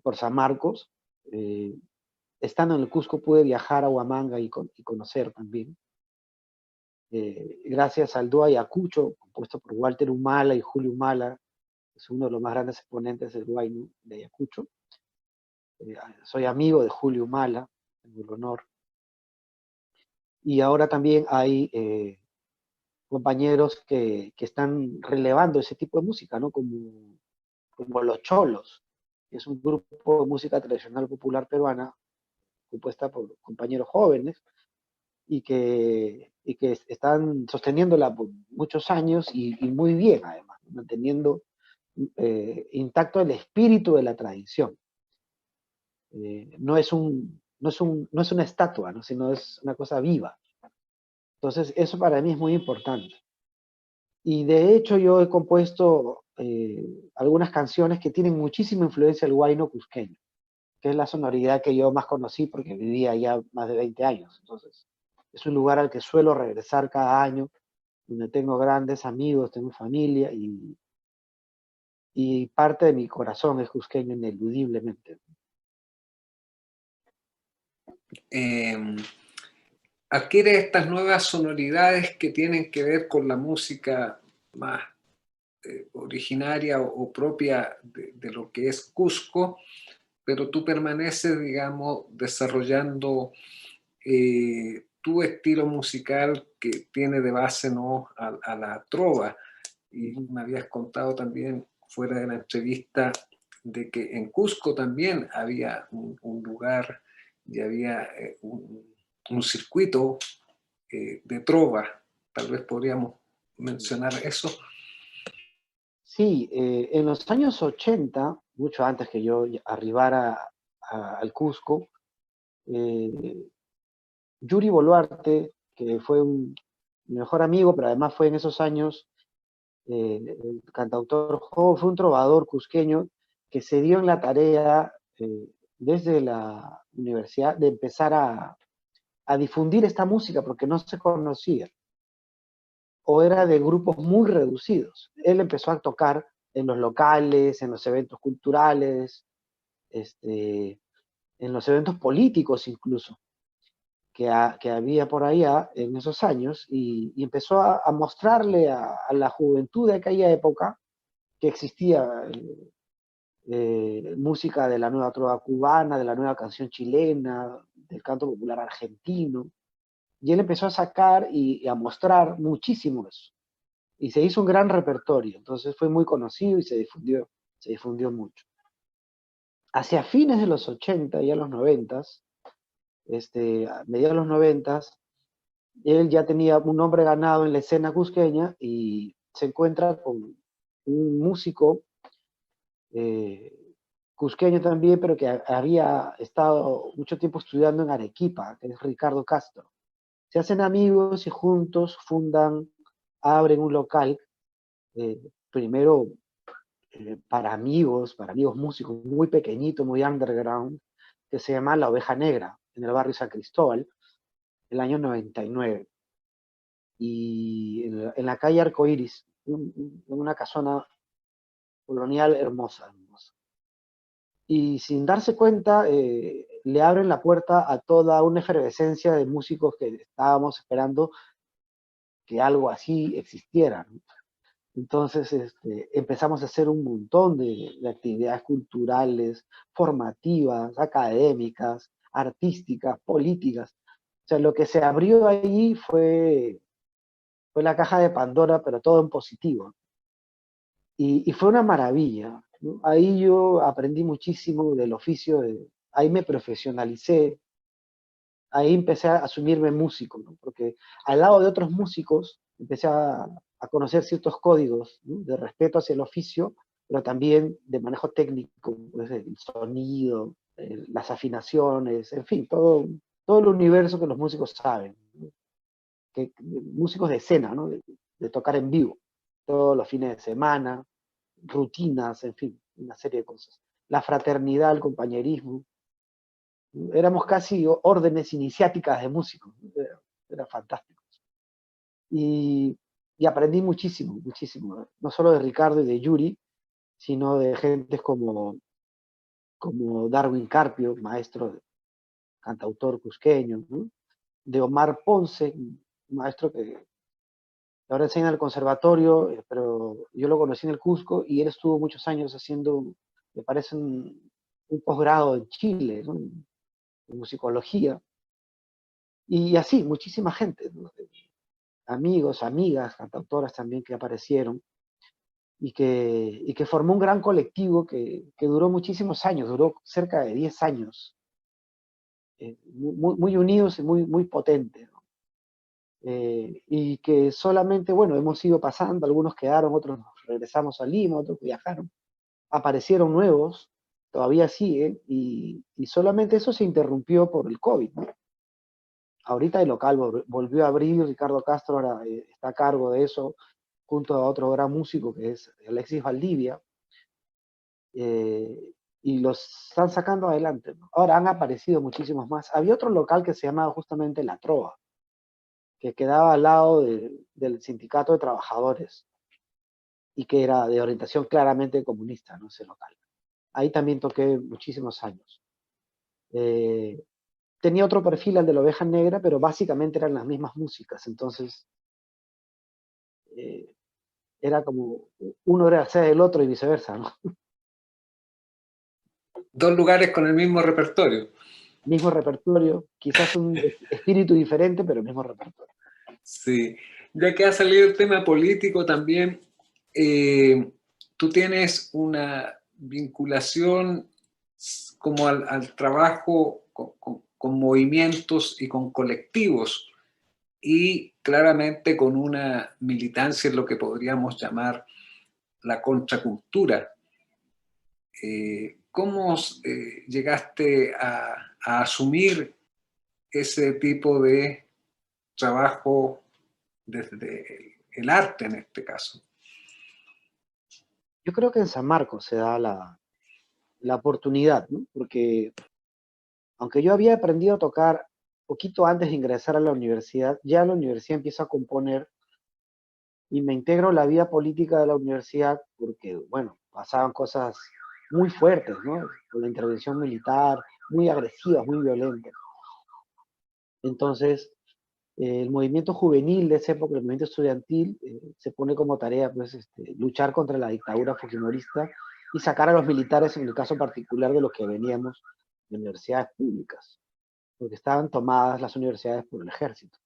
por San Marcos. Estando en el Cusco pude viajar a Huamanga y conocer también. Gracias al dúo Ayacucho, compuesto por Walter Humala y Julio Humala, que es uno de los más grandes exponentes del huayno de Ayacucho. Soy amigo de Julio Humala, tengo el honor. Y ahora también hay compañeros que están relevando ese tipo de música, ¿no? Como Los Cholos, que es un grupo de música tradicional popular peruana compuesta por compañeros jóvenes y que están sosteniéndola por muchos años y muy bien además, manteniendo intacto el espíritu de la tradición. No es una estatua, ¿no? Sino es una cosa viva. Entonces, eso para mí es muy importante. Y de hecho yo he compuesto algunas canciones que tienen muchísima influencia del huayno cusqueño, que es la sonoridad que yo más conocí porque vivía ya más de 20 años. Entonces, es un lugar al que suelo regresar cada año, donde tengo grandes amigos, tengo familia y parte de mi corazón es cusqueño ineludiblemente. Adquiere estas nuevas sonoridades que tienen que ver con la música más originaria o propia de lo que es Cusco, pero tú permaneces, digamos, desarrollando tu estilo musical que tiene de base, ¿no?, a la trova. Y me habías contado también fuera de la entrevista de que en Cusco también había un lugar y había un circuito de trova. Tal vez podríamos mencionar eso. Sí, en los años 80, mucho antes que yo arribara al Cusco, Yuri Boluarte, que fue mi mejor amigo, pero además fue en esos años el cantautor joven, fue un trovador cusqueño que se dio en la tarea desde la universidad de empezar a difundir esta música porque no se conocía o era de grupos muy reducidos. Él empezó a tocar en los locales, en los eventos culturales, en los eventos políticos incluso, que había por allá en esos años, y empezó a mostrarle a la juventud de aquella época que existía música de la nueva trova cubana, de la nueva canción chilena, del canto popular argentino, y él empezó a sacar y a mostrar muchísimo eso. Y se hizo un gran repertorio, entonces fue muy conocido y se difundió mucho. Hacia fines de los 80 y a los 90, a mediados de los 90, él ya tenía un nombre ganado en la escena cusqueña y se encuentra con un músico cusqueño también, pero que había estado mucho tiempo estudiando en Arequipa, que es Ricardo Castro. Se hacen amigos y juntos abren un local, primero para amigos músicos, muy pequeñito, muy underground, que se llama La Oveja Negra, en el barrio San Cristóbal, el año 99. Y en la calle Arcoíris, en una casona colonial hermosa, hermosa. Y sin darse cuenta, le abren la puerta a toda una efervescencia de músicos que estábamos esperando que algo así existiera, ¿no? Entonces empezamos a hacer un montón de actividades culturales, formativas, académicas, artísticas, políticas. O sea, lo que se abrió allí fue la caja de Pandora, pero todo en positivo. Y fue una maravilla, ¿no? Ahí yo aprendí muchísimo del oficio, ahí me profesionalicé, ahí empecé a asumirme músico, ¿no? Porque al lado de otros músicos empecé a conocer ciertos códigos, ¿no? De respeto hacia el oficio, pero también de manejo técnico, pues, el sonido, las afinaciones, en fin, todo el universo que los músicos saben, ¿no? Músicos de escena, ¿no? De tocar en vivo, todos los fines de semana, rutinas, en fin, una serie de cosas. La fraternidad, el compañerismo. Éramos casi órdenes iniciáticas de músicos. Era fantástico. Y, y aprendí muchísimo, muchísimo. No solo de Ricardo y de Yuri, sino de gentes como Darwin Carpio, maestro, cantautor cusqueño, ¿no? De Omar Ponce, un maestro que ahora enseña en el conservatorio, pero yo lo conocí en el Cusco y él estuvo muchos años haciendo, me parece, un posgrado en Chile, ¿no? En musicología. Y así, muchísima gente, ¿no? Amigos, amigas, cantautoras también que aparecieron y que formó un gran colectivo que duró muchísimos años, duró cerca de 10 años, muy, muy unidos y muy, muy potentes, ¿no? Y que solamente, bueno, hemos ido pasando, algunos quedaron, otros regresamos a Lima, otros viajaron, aparecieron nuevos, todavía siguen, y solamente eso se interrumpió por el COVID, ¿no? Ahorita el local volvió a abrir, Ricardo Castro ahora está a cargo de eso, junto a otro gran músico que es Alexis Valdivia, y los están sacando adelante, ¿no? Ahora han aparecido muchísimos más. Había otro local que se llamaba justamente La Trova, que quedaba al lado del sindicato de trabajadores y que era de orientación claramente comunista, ¿no? Ese local. Ahí también toqué muchísimos años. Tenía otro perfil al de la Oveja Negra, pero básicamente eran las mismas músicas, entonces eh, era como uno era hacer el otro y viceversa, ¿no? Dos lugares con el mismo repertorio. Mismo repertorio, quizás un espíritu diferente, pero mismo repertorio. Sí, ya que ha salido el tema político también, tú tienes una vinculación como al trabajo con movimientos y con colectivos y claramente con una militancia en lo que podríamos llamar la contracultura. ¿Cómo llegaste a asumir ese tipo de trabajo desde el arte en este caso? Yo creo que en San Marcos se da la oportunidad, ¿no? Porque aunque yo había aprendido a tocar poquito antes de ingresar a la universidad, ya la universidad empieza a componer y me integro a la vida política de la universidad porque, bueno, pasaban cosas muy fuertes, ¿no? Con la intervención militar, muy agresivas, muy violentas. Entonces, el movimiento juvenil de esa época, el movimiento estudiantil, se pone como tarea, pues, luchar contra la dictadura fujimorista y sacar a los militares, en el caso particular de los que veníamos de universidades públicas, porque estaban tomadas las universidades por el ejército.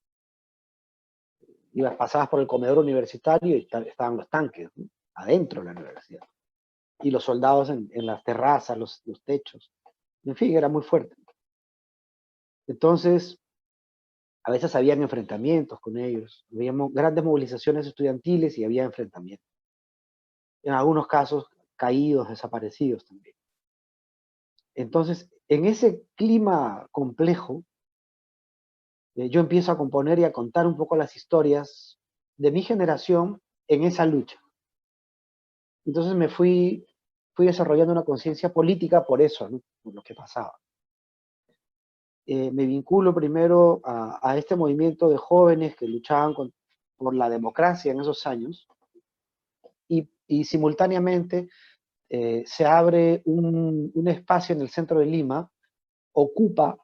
Ibas, pasabas por el comedor universitario y estaban los tanques, ¿no? Adentro de la universidad. Y los soldados en las terrazas, los techos. En fin, era muy fuerte. Entonces, a veces habían enfrentamientos con ellos. Había grandes movilizaciones estudiantiles y había enfrentamientos. En algunos casos, caídos, desaparecidos también. Entonces, en ese clima complejo, yo empiezo a componer y a contar un poco las historias de mi generación en esa lucha. Entonces fui desarrollando una conciencia política por eso, ¿no? Por lo que pasaba. Me vinculo primero a este movimiento de jóvenes que luchaban por la democracia en esos años y simultáneamente se abre un espacio en el centro de Lima, ocupa,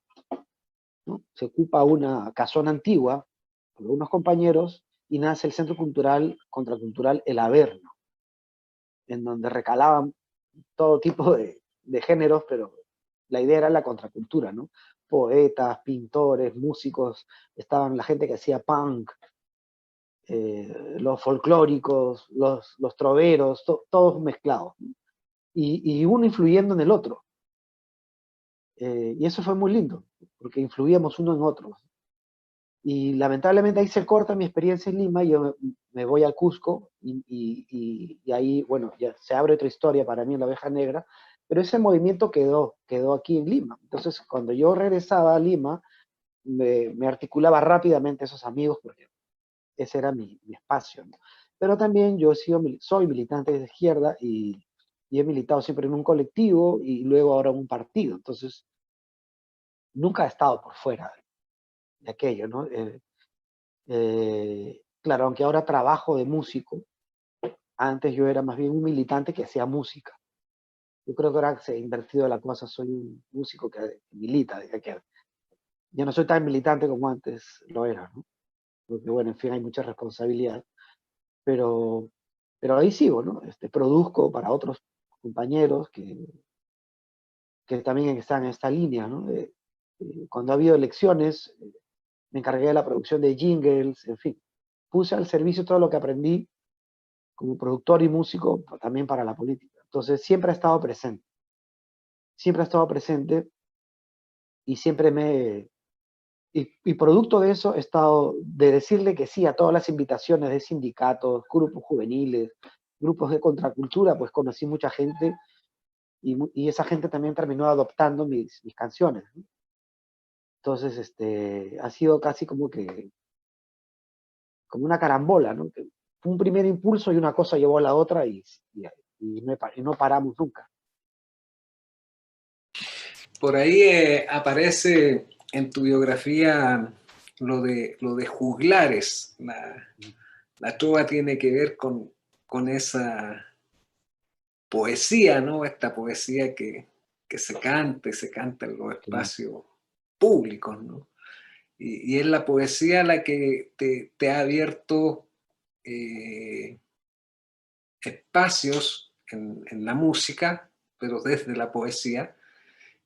¿no? Se ocupa una casona antigua por unos compañeros y nace el Centro Cultural Contracultural El Averno, en donde recalaban todo tipo de géneros, pero la idea era la contracultura, ¿no? Poetas, pintores, músicos, estaban la gente que hacía punk, los folclóricos, los troveros, todos mezclados, ¿no? Y uno influyendo en el otro. Y eso fue muy lindo, porque influíamos uno en otro. Y lamentablemente ahí se corta mi experiencia en Lima, y yo me voy a Cusco y ahí, bueno, ya se abre otra historia para mí en la Oveja Negra, pero ese movimiento quedó aquí en Lima. Entonces, cuando yo regresaba a Lima, me articulaba rápidamente esos amigos porque ese era mi espacio, ¿no? Pero también yo soy militante de izquierda y he militado siempre en un colectivo y luego ahora en un partido. Entonces, nunca he estado por fuera de aquello, ¿no? Claro, aunque ahora trabajo de músico, antes yo era más bien un militante que hacía música. Yo creo que ahora se ha invertido la cosa, soy un músico que milita, que ya no soy tan militante como antes lo era, ¿no? Porque bueno, en fin, hay mucha responsabilidad, pero, pero ahí sigo, ¿no? Produzco para otros compañeros que también están en esta línea, ¿no? Cuando ha habido elecciones, me encargué de la producción de jingles, en fin, puse al servicio todo lo que aprendí como productor y músico también para la política. Entonces siempre ha estado presente, siempre ha estado presente y siempre y producto de eso he estado de decirle que sí a todas las invitaciones de sindicatos, grupos juveniles, grupos de contracultura, pues conocí mucha gente y esa gente también terminó adoptando mis canciones, ¿no? Entonces, ha sido casi como una carambola, ¿no? Que fue un primer impulso y una cosa llevó a la otra y no paramos nunca. Por ahí aparece en tu biografía lo de juglares. La trova tiene que ver con esa poesía, ¿no? Esta poesía que se canta en los espacios públicos, ¿no? Y es la poesía la que te ha abierto espacios en la música, pero desde la poesía.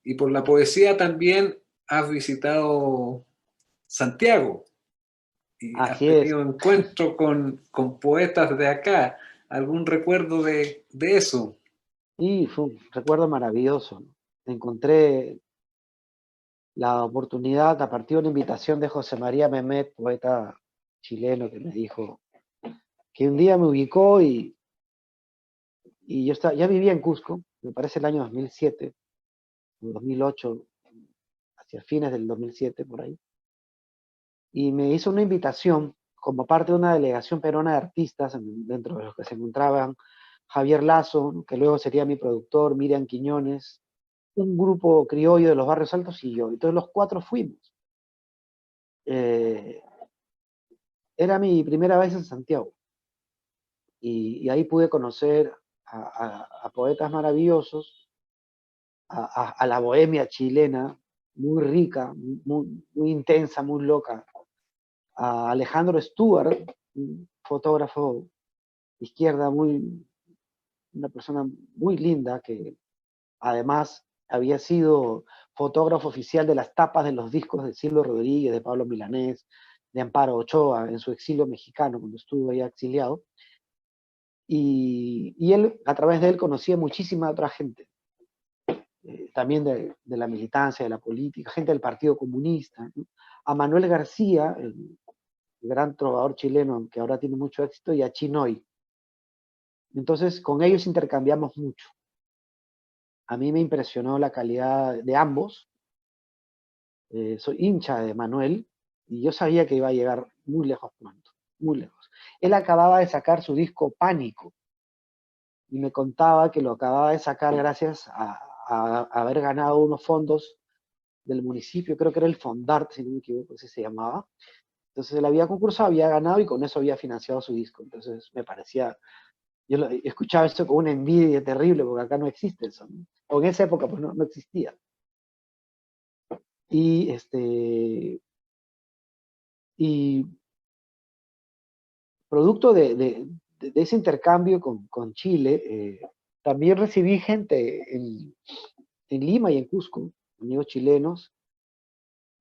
Y por la poesía también has visitado Santiago y has Así es. tenido encuentro con poetas de acá. ¿Algún recuerdo de eso? Y fue un recuerdo maravilloso, ¿no? Encontré la oportunidad a partir de una invitación de José María Memet, poeta chileno, que me dijo que un día me ubicó y ya vivía en Cusco, me parece el año 2007, o 2008, hacia fines del 2007, por ahí, y me hizo una invitación como parte de una delegación peruana de artistas, dentro de los que se encontraban Javier Lazo, ¿no?, que luego sería mi productor, Miriam Quiñones, un grupo criollo de los Barrios Altos y yo. Entonces los 4 fuimos. Era mi primera vez en Santiago. Y ahí pude conocer a poetas maravillosos, a la bohemia chilena, muy rica, muy intensa, muy loca, a Alejandro Stewart, un fotógrafo de izquierda, una persona muy linda, que además había sido fotógrafo oficial de las tapas de los discos de Silvio Rodríguez, de Pablo Milanés, de Amparo Ochoa, en su exilio mexicano, cuando estuvo allá exiliado. Y él, a través de él, conocía muchísima otra gente, también de la militancia, de la política, gente del Partido Comunista, ¿no? A Manuel García, el gran trovador chileno que ahora tiene mucho éxito, y a Chinoy. Entonces, con ellos intercambiamos mucho. A mí me impresionó la calidad de ambos. Soy hincha de Manuel y yo sabía que iba a llegar muy lejos pronto, muy lejos. Él acababa de sacar su disco Pánico y me contaba que lo acababa de sacar gracias a haber ganado unos fondos del municipio, creo que era el Fondart, si no me equivoco, así se llamaba. Entonces él había concursado, había ganado y con eso había financiado su disco. Entonces me parecía, escuchaba esto con una envidia terrible porque acá no existe eso, ¿no? O en esa época pues no existía. Y producto de ese intercambio con Chile, también recibí gente en Lima y en Cusco, amigos chilenos,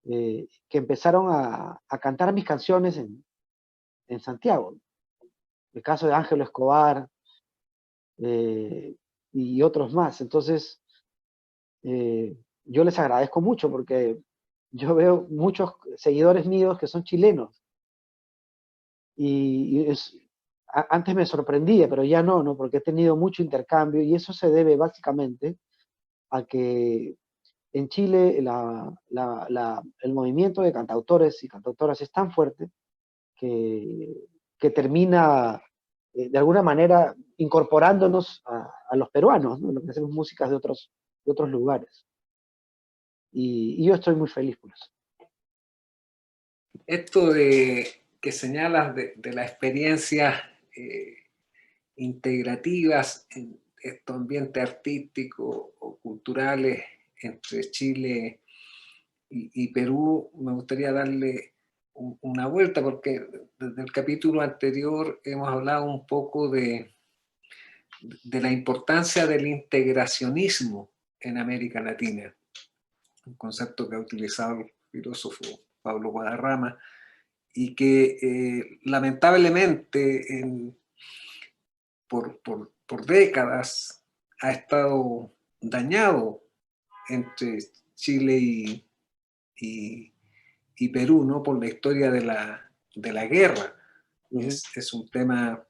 que empezaron a cantar mis canciones en Santiago. El caso de Ángelo Escobar, y otros más. Entonces, yo les agradezco mucho porque yo veo muchos seguidores míos que son chilenos. Y antes me sorprendía, pero ya no, porque he tenido mucho intercambio y eso se debe básicamente a que en Chile el movimiento de cantautores y cantautoras es tan fuerte que termina de alguna manera incorporándonos a los peruanos, ¿no?, lo que hacemos músicas de otros lugares. Y yo estoy muy feliz por eso. Esto que señalas de las experiencias integrativas en estos ambientes artísticos o culturales entre Chile y Perú, me gustaría darle una vuelta porque desde el capítulo anterior hemos hablado un poco de la importancia del integracionismo en América Latina, un concepto que ha utilizado el filósofo Pablo Guadarrama y que lamentablemente por décadas ha estado dañado entre Chile y Perú, ¿no?, por la historia de la guerra. Es un tema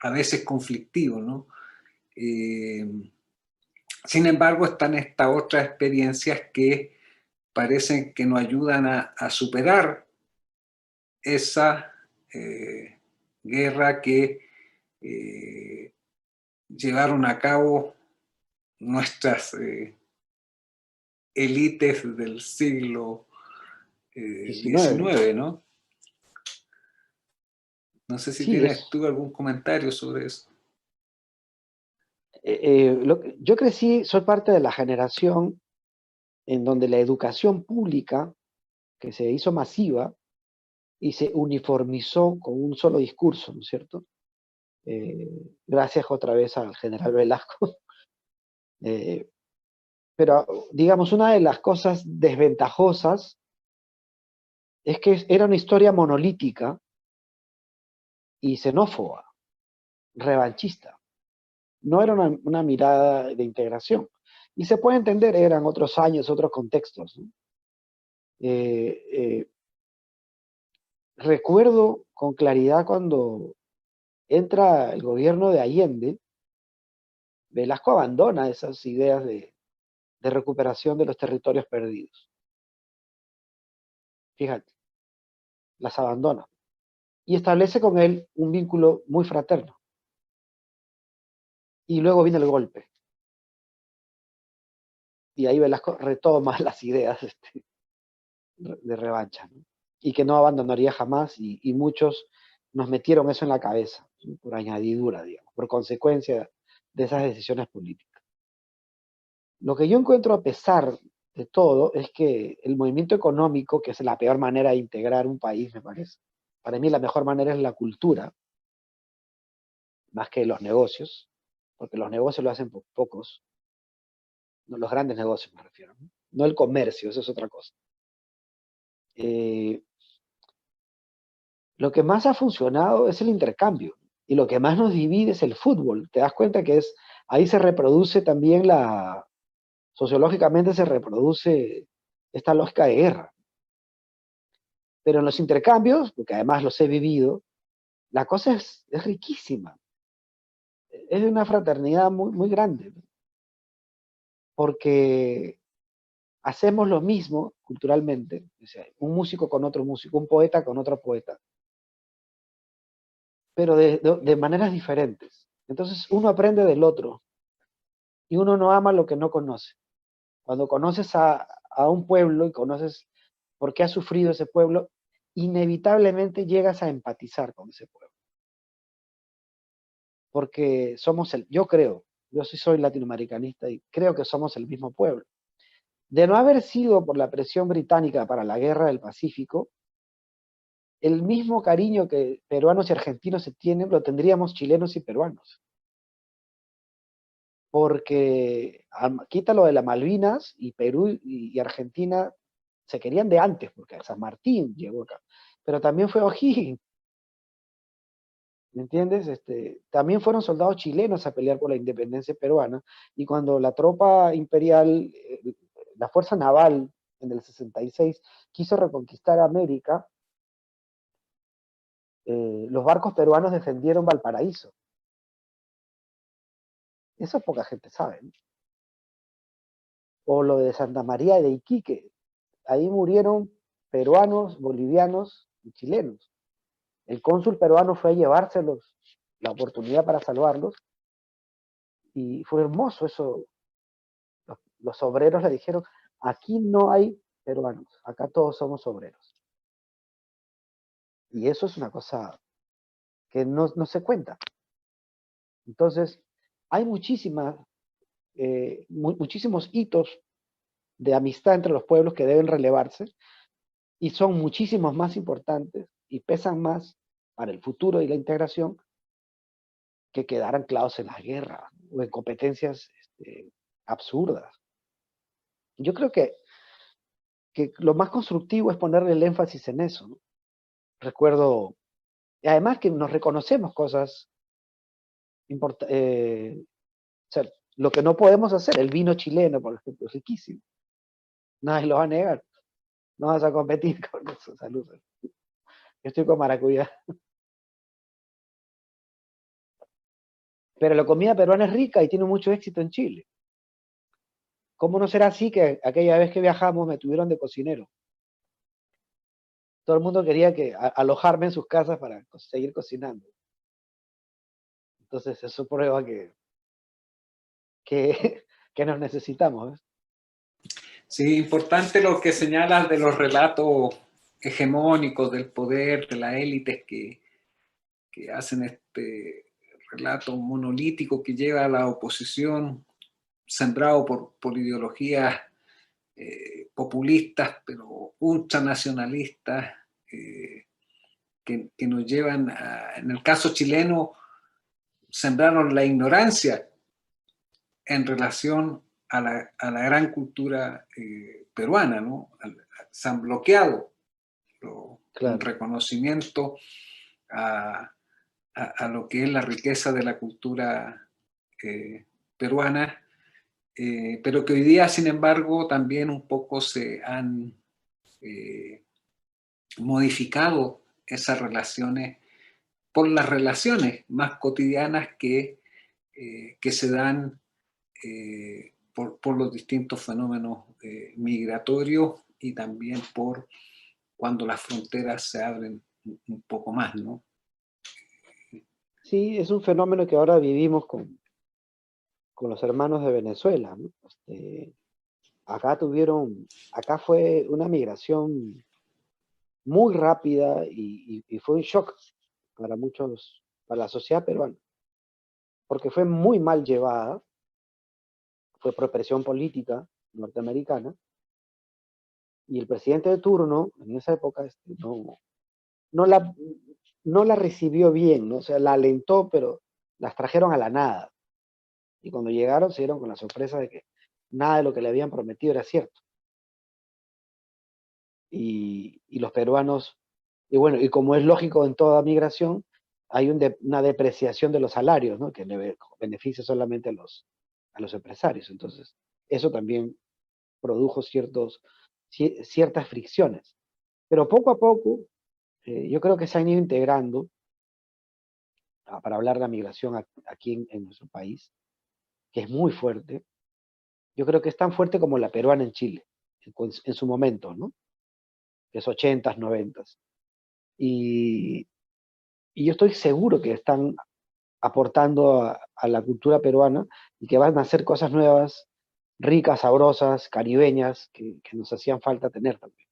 a veces conflictivo, ¿no? Sin embargo, están estas otras experiencias que parecen que nos ayudan a superar esa guerra que llevaron a cabo nuestras élites del siglo XIX, ¿no? No sé si Sí, tienes tú algún comentario sobre eso. yo crecí, soy parte de la generación en donde la educación pública, que se hizo masiva y se uniformizó con un solo discurso, ¿no es cierto? Gracias otra vez al general Velasco. Pero, digamos, una de las cosas desventajosas es que era una historia monolítica y xenófoba, revanchista. No era una mirada de integración. Y se puede entender, eran otros años, otros contextos, ¿no? Recuerdo con claridad cuando entra el gobierno de Allende, Velasco abandona esas ideas de recuperación de los territorios perdidos. Fíjate, las abandona. Y establece con él un vínculo muy fraterno. Y luego viene el golpe. Y ahí Velasco retoma las ideas de revancha, ¿no? Y que no abandonaría jamás, y muchos nos metieron eso en la cabeza, ¿no? Por añadidura, digamos, por consecuencia de esas decisiones políticas. Lo que yo encuentro a pesar de todo es que el movimiento económico, que es la peor manera de integrar un país, me parece, para mí la mejor manera es la cultura, más que los negocios, porque los negocios lo hacen pocos, no los grandes negocios me refiero, ¿no? No el comercio, eso es otra cosa. Eh, lo que más ha funcionado es el intercambio, y lo que más nos divide es el fútbol. Te das cuenta que ahí se reproduce también sociológicamente se reproduce esta lógica de guerra. Pero en los intercambios, porque además los he vivido, la cosa es riquísima. Es de una fraternidad muy, muy grande, ¿no? Porque hacemos lo mismo culturalmente, o sea, un músico con otro músico, un poeta con otro poeta, pero de maneras diferentes. Entonces uno aprende del otro y uno no ama lo que no conoce. Cuando conoces a un pueblo y conoces por qué ha sufrido ese pueblo, inevitablemente llegas a empatizar con ese pueblo. Porque yo creo, yo sí soy latinoamericanista y creo que somos el mismo pueblo. De no haber sido por la presión británica para la guerra del Pacífico, el mismo cariño que peruanos y argentinos se tienen, lo tendríamos chilenos y peruanos. Porque quita lo de las Malvinas, y Perú y Argentina se querían de antes, porque San Martín llegó acá. Pero también fue O'Higgins, ¿me entiendes? También fueron soldados chilenos a pelear por la independencia peruana, y cuando la tropa imperial, la fuerza naval en el 66, quiso reconquistar América, los barcos peruanos defendieron Valparaíso. Eso poca gente sabe, ¿no? O lo de Santa María de Iquique, ahí murieron peruanos, bolivianos y chilenos. El cónsul peruano fue a llevárselos, la oportunidad para salvarlos, y fue hermoso eso. Los obreros le dijeron, aquí no hay peruanos, acá todos somos obreros. Y eso es una cosa que no se cuenta. Entonces, hay muchísimos hitos de amistad entre los pueblos que deben relevarse, y son muchísimos más importantes y pesan más para el futuro y la integración que quedar anclados en la guerra o en competencias absurdas. Yo creo que lo más constructivo es ponerle el énfasis en eso, ¿no? Recuerdo, y además que nos reconocemos cosas importantes, o sea, lo que no podemos hacer, el vino chileno, por ejemplo, es riquísimo. Nadie lo va a negar. No vas a competir con eso, salud. Yo estoy con maracuyá. Pero la comida peruana es rica y tiene mucho éxito en Chile. ¿Cómo no será así que aquella vez que viajamos me tuvieron de cocinero? Todo el mundo quería alojarme en sus casas para seguir cocinando. Entonces eso prueba que, que nos necesitamos, ¿ves? Sí, importante lo que señalas de los relatos hegemónicos del poder, de las élites que hacen este relato monolítico que lleva a la oposición, sembrado por ideologías populistas, pero ultranacionalistas, que nos llevan en el caso chileno, sembraron la ignorancia en relación a la gran cultura peruana, ¿no? Se han bloqueado un Claro. reconocimiento a lo que es la riqueza de la cultura peruana, pero que hoy día, sin embargo, también un poco se han modificado esas relaciones por las relaciones más cotidianas que se dan por los distintos fenómenos migratorios, y también por cuando las fronteras se abren un poco más, ¿no? Sí, es un fenómeno que ahora vivimos con los hermanos de Venezuela, ¿no? Acá fue una migración muy rápida y fue un shock para muchos, para la sociedad peruana, porque fue muy mal llevada, fue por presión política norteamericana, y el presidente de turno, en esa época, no la, no la recibió bien, ¿no? O sea, la alentó, pero las trajeron a la nada. Y cuando llegaron se dieron con la sorpresa de que nada de lo que le habían prometido era cierto. Y los peruanos, y bueno, y como es lógico en toda migración, hay una depreciación de los salarios, ¿no? Que le beneficia solamente a los empresarios. Entonces, eso también produjo ciertas fricciones. Pero poco a poco, yo creo que se han ido integrando, para hablar de la migración aquí en nuestro país, que es muy fuerte. Yo creo que es tan fuerte como la peruana en Chile, en su momento, ¿no? Que es 80s, 90s. Y, y yo estoy seguro que están aportando a la cultura peruana y que van a hacer cosas nuevas, ricas, sabrosas, caribeñas, que nos hacían falta tener también.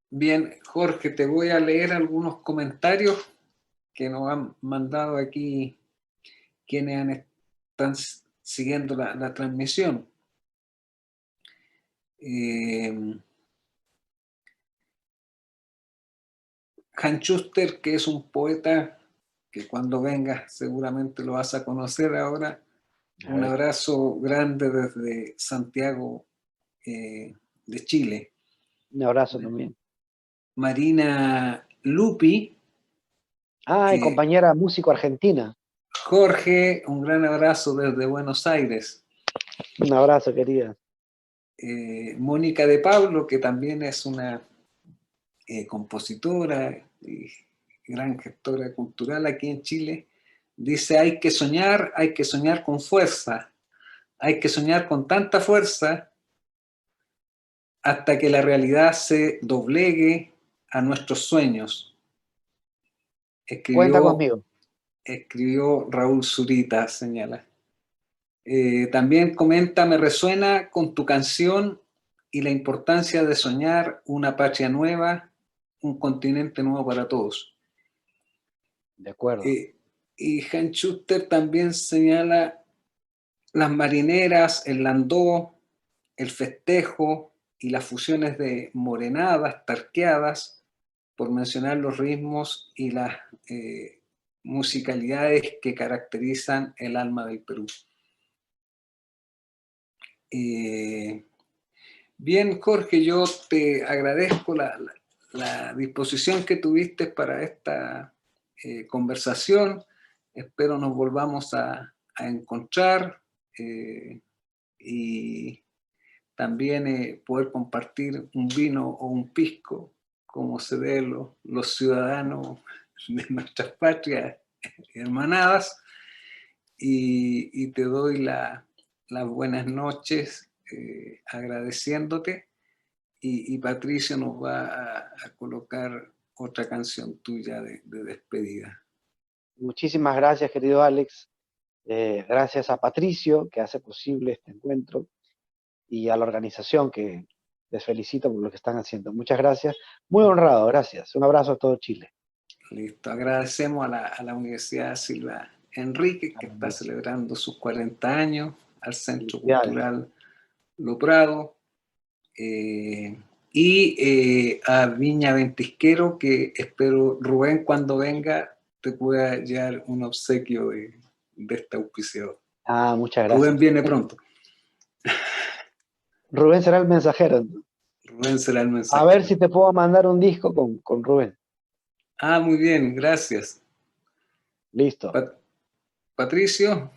Bien, Jorge, te voy a leer algunos comentarios que nos han mandado aquí quienes están siguiendo la transmisión. Han Schuster, que es un poeta que cuando vengas seguramente lo vas a conocer ahora. Un abrazo grande desde Santiago de Chile. Un abrazo también. Marina Lupi. Ah, y compañera músico argentina. Jorge, un gran abrazo desde Buenos Aires. Un abrazo, querida. Mónica de Pablo, que también es una compositora y gran gestora cultural aquí en Chile, dice: hay que soñar con fuerza, hay que soñar con tanta fuerza hasta que la realidad se doblegue a nuestros sueños. Cuenta conmigo. Escribió Raúl Zurita, señala. También comenta: me resuena con tu canción y la importancia de soñar una patria nueva, un continente nuevo para todos. De acuerdo. Y Han Schuster también señala las marineras, el landó, el festejo y las fusiones de morenadas, tarqueadas, por mencionar los ritmos y las musicalidades que caracterizan el alma del Perú. Bien, Jorge, yo te agradezco la disposición que tuviste para esta conversación. Espero nos volvamos a encontrar y también poder compartir un vino o un pisco, como se ve los ciudadanos de nuestras patrias hermanadas. Y te doy las buenas noches, agradeciéndote, y Patricio nos va a colocar otra canción tuya de despedida. Muchísimas gracias, querido Alex. Gracias a Patricio, que hace posible este encuentro, y a la organización, que les felicito por lo que están haciendo. Muchas gracias. Muy honrado, gracias. Un abrazo a todo Chile. Listo. Agradecemos a la Universidad Silva Enrique, que está celebrando sus 40 años, al Centro Cultural Lo Prado, y a Viña Ventisquero, que espero, Rubén, cuando venga, te pueda llevar un obsequio de este auspiciador. Ah, muchas gracias. Rubén viene pronto. Rubén será el mensajero. Rubén será el mensajero. A ver si te puedo mandar un disco con Rubén. Ah, muy bien, gracias. Listo. Patricio.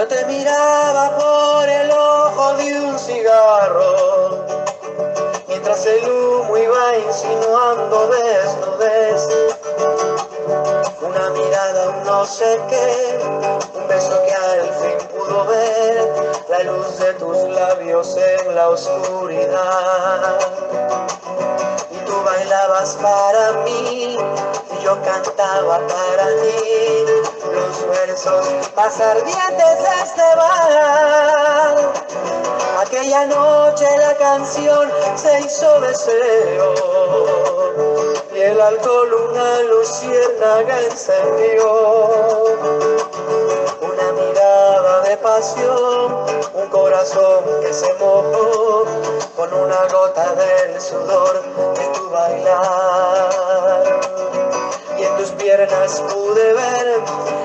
Yo te miraba por el ojo de un cigarro, mientras el humo iba insinuando desnudez. Una mirada, un no sé qué, un beso que al fin pudo ver la luz de tus labios en la oscuridad. Y tú bailabas para mí y yo cantaba para ti los versos más ardientes de este bar. Aquella noche la canción se hizo deseo y el alcohol una luciérnaga encendió. Una mirada de pasión, un corazón que se mojó con una gota del sudor de tu bailar. Y en tus piernas pude ver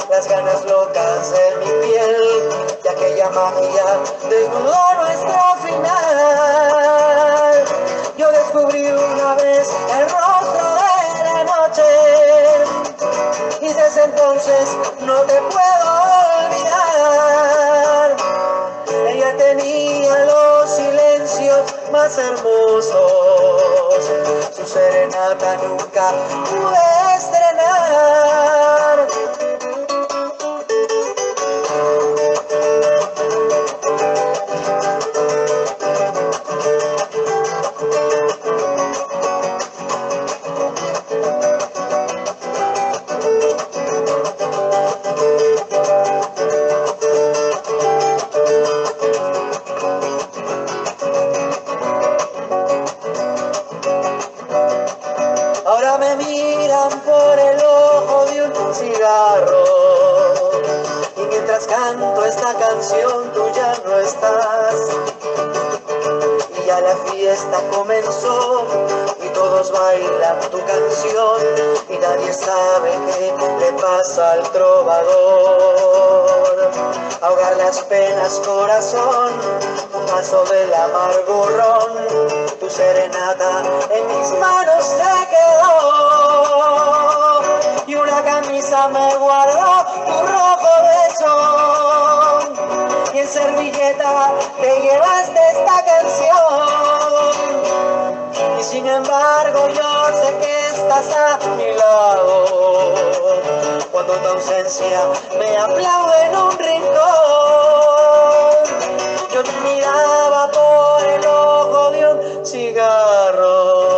las ganas locas de mi piel, y aquella magia desnudó nuestro final. Yo descubrí una vez el rostro de la noche, y desde entonces no te puedo olvidar. Ella tenía los silencios más hermosos, su serenata nunca pude estrenar. Ahora me miran por el ojo de un cigarro, y mientras canto esta canción tú ya no estás. Y ya la fiesta comenzó y todos bailan tu canción, y nadie sabe qué le pasa al trovador. Ahogar las penas, corazón, un vaso del amargo ron, tu serenata en mis manos se quedó, y una camisa me guardó tu rojo besón, y en servilleta te llevaste esta canción. Y sin embargo yo sé que estás a mi lado, cuando tu ausencia me aplaude en un rincón. Yo te miraba por el ojo de un cigarro.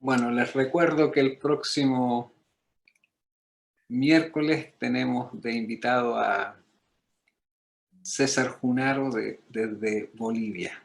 Bueno, les recuerdo que el próximo miércoles tenemos de invitado a César Junaro desde Bolivia.